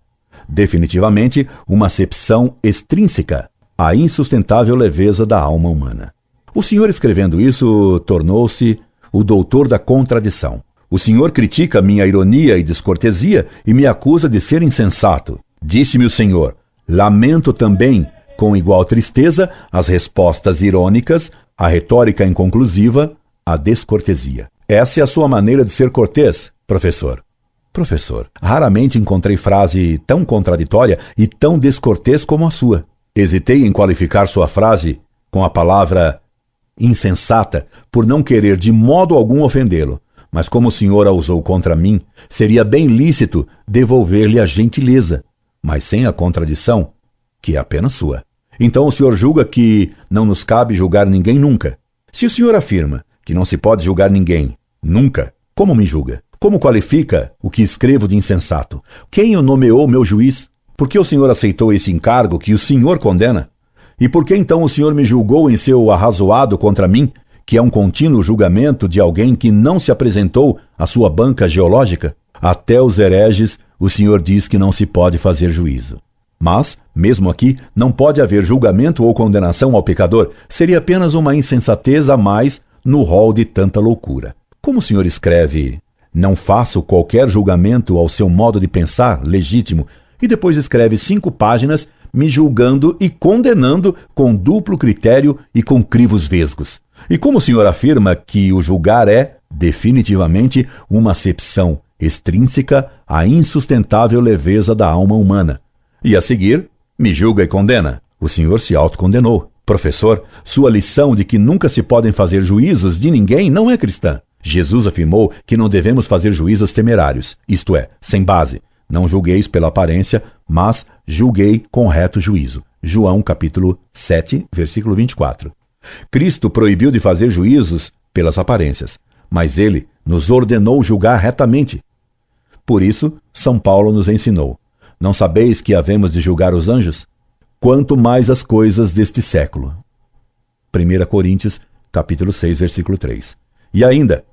Definitivamente uma acepção extrínseca à insustentável leveza da alma humana. O senhor escrevendo isso tornou-se o doutor da contradição. O senhor critica minha ironia e descortesia e me acusa de ser insensato. Disse-me o senhor: lamento também, com igual tristeza, as respostas irônicas, a retórica inconclusiva, a descortesia. Essa é a sua maneira de ser cortês, professor. Professor, raramente encontrei frase tão contraditória e tão descortês como a sua. Hesitei em qualificar sua frase com a palavra insensata por não querer de modo algum ofendê-lo, mas como o senhor a usou contra mim, seria bem lícito devolver-lhe a gentileza, mas sem a contradição, que é apenas sua. Então o senhor julga que não nos cabe julgar ninguém nunca. Se o senhor afirma que não se pode julgar ninguém nunca, como me julga? Como qualifica o que escrevo de insensato? Quem o nomeou meu juiz? Por que o senhor aceitou esse encargo que o senhor condena? E por que então o senhor me julgou em seu arrazoado contra mim, que é um contínuo julgamento de alguém que não se apresentou à sua banca geológica? Até os hereges o senhor diz que não se pode fazer juízo. Mas, mesmo aqui, não pode haver julgamento ou condenação ao pecador. Seria apenas uma insensatez a mais no rol de tanta loucura. Como o senhor escreve: não faço qualquer julgamento ao seu modo de pensar, legítimo, e depois escreve 5 páginas me julgando e condenando com duplo critério e com crivos vesgos. E como o senhor afirma que o julgar é, definitivamente, uma acepção extrínseca à insustentável leveza da alma humana. E a seguir, me julga e condena. O senhor se autocondenou. Professor, sua lição de que nunca se podem fazer juízos de ninguém não é cristã. Jesus afirmou que não devemos fazer juízos temerários, isto é, sem base. Não julgueis pela aparência, mas julguei com reto juízo. João capítulo 7, versículo 24. Cristo proibiu de fazer juízos pelas aparências, mas ele nos ordenou julgar retamente. Por isso, São Paulo nos ensinou: não sabeis que havemos de julgar os anjos? Quanto mais as coisas deste século. 1 Coríntios capítulo 6, versículo 3. E ainda: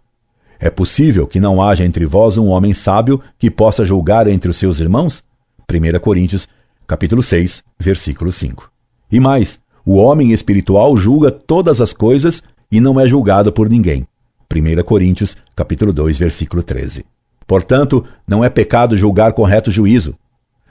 é possível que não haja entre vós um homem sábio que possa julgar entre os seus irmãos? 1 Coríntios, capítulo 6, versículo 5. E mais, o homem espiritual julga todas as coisas e não é julgado por ninguém. 1 Coríntios, capítulo 2, versículo 13. Portanto, não é pecado julgar com reto juízo.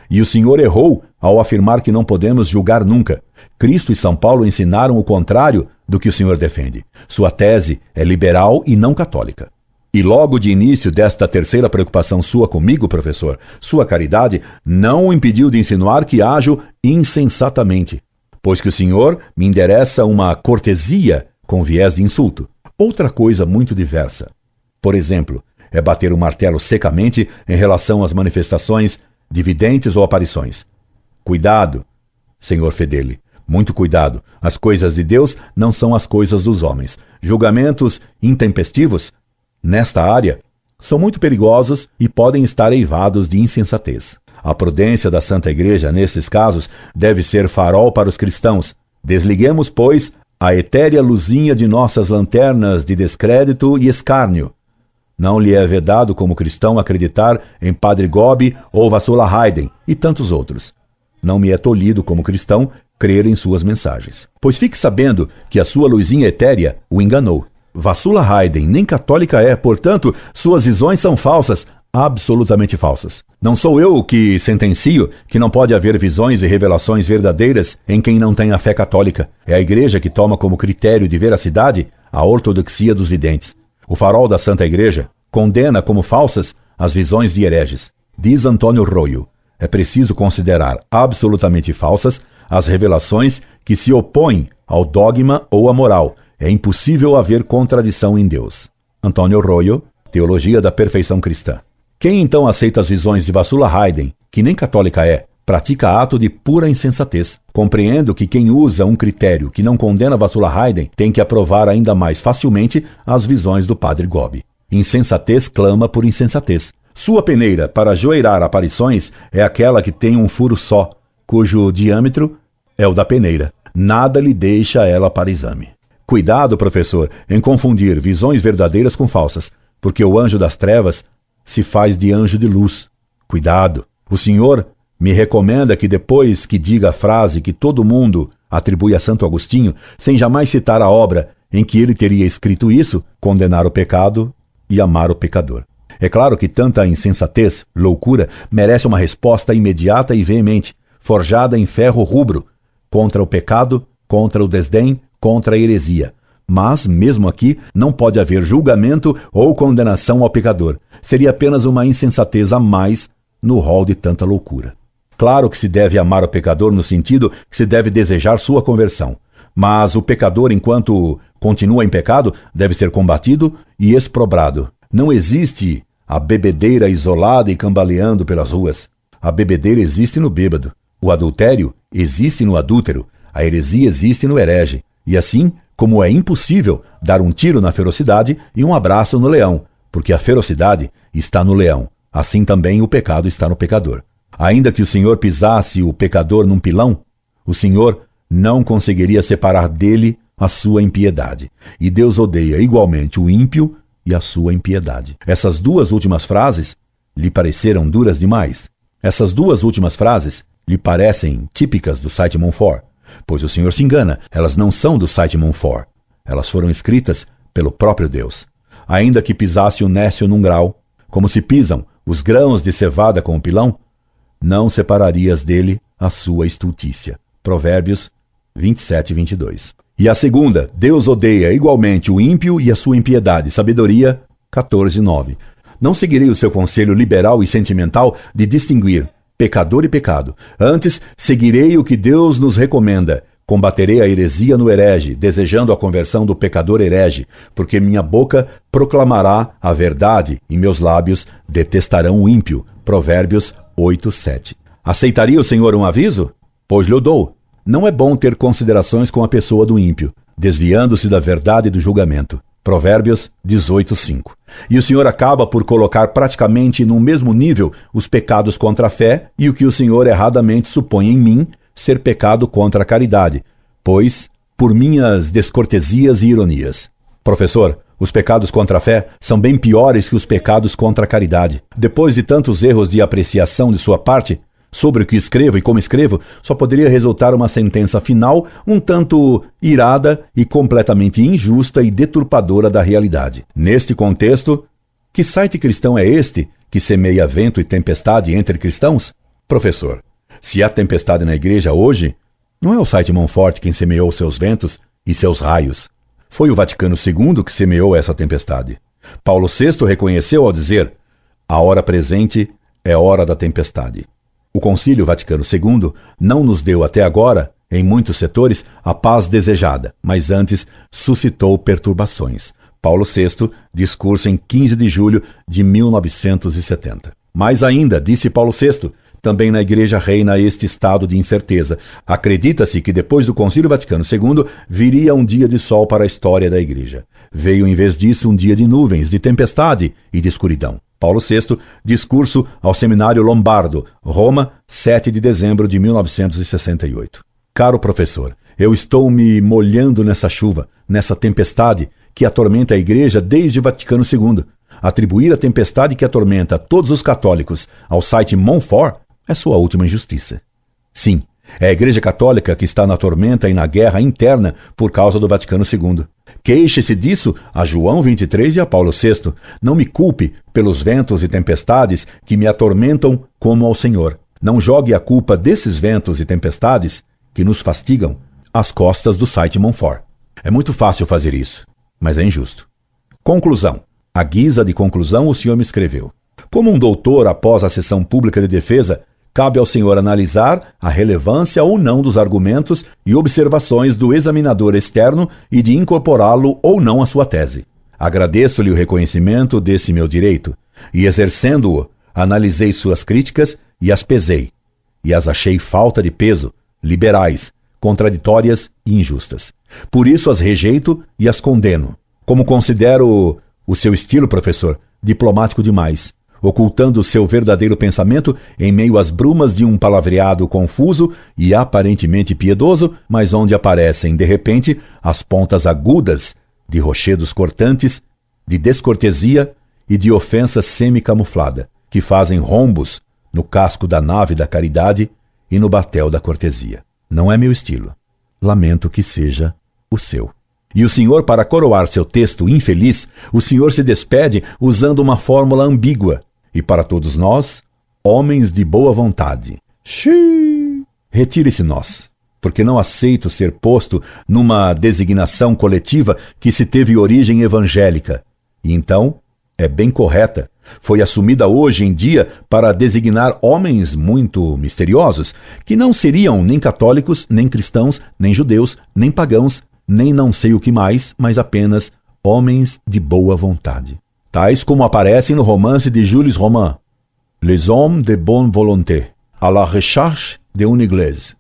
E o senhor errou ao afirmar que não podemos julgar nunca. Cristo e São Paulo ensinaram o contrário do que o senhor defende. Sua tese é liberal e não católica. E logo de início desta terceira preocupação sua comigo, professor, sua caridade não o impediu de insinuar que ajo insensatamente, pois que o senhor me endereça uma cortesia com viés de insulto. Outra coisa muito diversa, por exemplo, é bater o martelo secamente em relação às manifestações de videntes ou aparições. Cuidado, senhor Fedeli, muito cuidado. As coisas de Deus não são as coisas dos homens. Julgamentos intempestivos nesta área são muito perigosos e podem estar eivados de insensatez. A prudência da Santa Igreja, nesses casos, deve ser farol para os cristãos. Desliguemos, pois, a etérea luzinha de nossas lanternas de descrédito e escárnio. Não lhe é vedado como cristão acreditar em Padre Gobi ou Vassula Haydn e tantos outros. Não me é tolhido como cristão crer em suas mensagens. Pois fique sabendo que a sua luzinha etérea o enganou. Vassula Haydn nem católica é, portanto, suas visões são falsas, absolutamente falsas. Não sou eu que sentencio que não pode haver visões e revelações verdadeiras em quem não tem a fé católica. É a Igreja que toma como critério de veracidade a ortodoxia dos videntes. O farol da Santa Igreja condena como falsas as visões de hereges. Diz Antônio Roio: é preciso considerar absolutamente falsas as revelações que se opõem ao dogma ou à moral. É impossível haver contradição em Deus. Antônio Roio, Teologia da Perfeição Cristã. Quem então aceita as visões de Vassula Haydn, que nem católica é, pratica ato de pura insensatez. Compreendo que quem usa um critério que não condena Vassula Haydn tem que aprovar ainda mais facilmente as visões do Padre Gobi. Insensatez clama por insensatez. Sua peneira para ajoelhar aparições é aquela que tem um furo só, cujo diâmetro é o da peneira. Nada lhe deixa ela para exame. Cuidado, professor, em confundir visões verdadeiras com falsas, porque o anjo das trevas se faz de anjo de luz. Cuidado. O senhor me recomenda que depois que diga a frase que todo mundo atribui a Santo Agostinho, sem jamais citar a obra em que ele teria escrito isso, condenar o pecado e amar o pecador. É claro que tanta insensatez, loucura, merece uma resposta imediata e veemente, forjada em ferro rubro, contra o pecado, contra o desdém, contra a heresia. Mas, mesmo aqui, não pode haver julgamento ou condenação ao pecador. Seria apenas uma insensatez a mais no rol de tanta loucura. Claro que se deve amar o pecador no sentido que se deve desejar sua conversão. Mas o pecador, enquanto continua em pecado, deve ser combatido e exprobrado. Não existe a bebedeira isolada e cambaleando pelas ruas. A bebedeira existe no bêbado. O adultério existe no adúltero. A heresia existe no herege. E assim, como é impossível dar um tiro na ferocidade e um abraço no leão, porque a ferocidade está no leão, assim também o pecado está no pecador. Ainda que o Senhor pisasse o pecador num pilão, o Senhor não conseguiria separar dele a sua impiedade. E Deus odeia igualmente o ímpio e a sua impiedade. Essas duas últimas frases lhe pareceram duras demais? Essas duas últimas frases lhe parecem típicas do site Montfort? Pois o senhor se engana, elas não são do site Montfort. Elas foram escritas pelo próprio Deus. Ainda que pisasse o nécio num grau, como se pisam os grãos de cevada com o pilão, não separarias dele a sua estultícia. Provérbios 27 e 22. E a segunda, Deus odeia igualmente o ímpio e a sua impiedade. Sabedoria 14:9. Não seguirei o seu conselho liberal e sentimental de distinguir pecador e pecado. Antes, seguirei o que Deus nos recomenda. Combaterei a heresia no herege, desejando a conversão do pecador herege, porque minha boca proclamará a verdade e meus lábios detestarão o ímpio. Provérbios 8:7. Aceitaria o Senhor um aviso? Pois lhe dou. Não é bom ter considerações com a pessoa do ímpio, desviando-se da verdade e do julgamento. Provérbios 18:5. E o Senhor acaba por colocar praticamente no mesmo nível os pecados contra a fé e o que o Senhor erradamente supõe em mim ser pecado contra a caridade, pois por minhas descortesias e ironias. Professor, os pecados contra a fé são bem piores que os pecados contra a caridade. Depois de tantos erros de apreciação de sua parte, sobre o que escrevo e como escrevo, só poderia resultar uma sentença final um tanto irada e completamente injusta e deturpadora da realidade. Neste contexto, que site cristão é este que semeia vento e tempestade entre cristãos? Professor, se há tempestade na igreja hoje, não é o site Montfort quem semeou seus ventos e seus raios. Foi o Vaticano II que semeou essa tempestade. Paulo VI reconheceu ao dizer: a hora presente é hora da tempestade. O Concílio Vaticano II não nos deu até agora, em muitos setores, a paz desejada, mas antes suscitou perturbações. Paulo VI, discurso em 15 de julho de 1970. Mais ainda, disse Paulo VI, também na Igreja reina este estado de incerteza. Acredita-se que depois do Concílio Vaticano II viria um dia de sol para a história da Igreja. Veio em vez disso um dia de nuvens, de tempestade e de escuridão. Paulo VI, discurso ao Seminário Lombardo, Roma, 7 de dezembro de 1968. Caro professor, eu estou me molhando nessa chuva, nessa tempestade que atormenta a Igreja desde o Vaticano II. Atribuir a tempestade que atormenta todos os católicos ao site Montfort é sua última injustiça. Sim, é a Igreja Católica que está na tormenta e na guerra interna por causa do Vaticano II. Queixe-se disso a João 23 e a Paulo VI. Não me culpe pelos ventos e tempestades que me atormentam como ao Senhor. Não jogue a culpa desses ventos e tempestades que nos fastigam às costas do site Monfort. É muito fácil fazer isso, mas é injusto. Conclusão. À guisa de conclusão, o senhor me escreveu: como um doutor após a sessão pública de defesa, cabe ao senhor analisar a relevância ou não dos argumentos e observações do examinador externo e de incorporá-lo ou não à sua tese. Agradeço-lhe o reconhecimento desse meu direito e, exercendo-o, analisei suas críticas e as pesei, e as achei falta de peso, liberais, contraditórias e injustas. Por isso as rejeito e as condeno. Como considero o seu estilo, professor, diplomático demais, ocultando o seu verdadeiro pensamento em meio às brumas de um palavreado confuso e aparentemente piedoso, mas onde aparecem, de repente, as pontas agudas de rochedos cortantes, de descortesia e de ofensa semi-camuflada, que fazem rombos no casco da nave da caridade e no batel da cortesia. Não é meu estilo. Lamento que seja o seu. E o senhor, para coroar seu texto infeliz, o senhor se despede usando uma fórmula ambígua. E para todos nós, homens de boa vontade. Xiii! Retire-se nós, porque não aceito ser posto numa designação coletiva que se teve origem evangélica. E então, é bem correta. Foi assumida hoje em dia para designar homens muito misteriosos, que não seriam nem católicos, nem cristãos, nem judeus, nem pagãos, nem não sei o que mais, mas apenas homens de boa vontade. Tais como aparecem no romance de Jules Romain, Les hommes de bonne volonté, à la recherche de une église.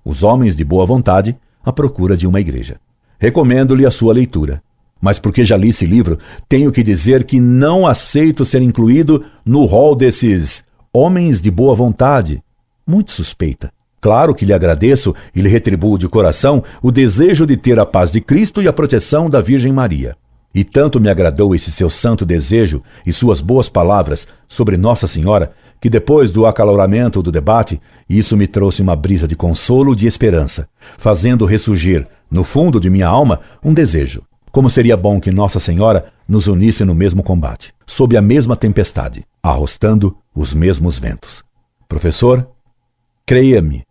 Os homens de boa vontade à procura de uma igreja. Recomendo-lhe a sua leitura. Mas porque já li esse livro, tenho que dizer que não aceito ser incluído no rol desses homens de boa vontade. Muito suspeita. Claro que lhe agradeço e lhe retribuo de coração o desejo de ter a paz de Cristo e a proteção da Virgem Maria. E tanto me agradou esse seu santo desejo e suas boas palavras sobre Nossa Senhora, que depois do acaloramento do debate, isso me trouxe uma brisa de consolo e de esperança, fazendo ressurgir, no fundo de minha alma, um desejo. Como seria bom que Nossa Senhora nos unisse no mesmo combate, sob a mesma tempestade, arrostando os mesmos ventos. Professor, creia-me,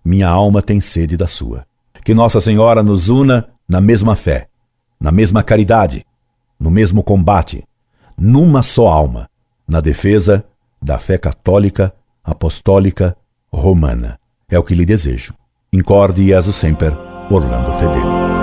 minha alma tem sede da sua. Que Nossa Senhora nos una na mesma fé, na mesma caridade, no mesmo combate, numa só alma, na defesa da fé católica, apostólica, romana. É o que lhe desejo. Incorde Jesus Semper, Orlando Fedeli.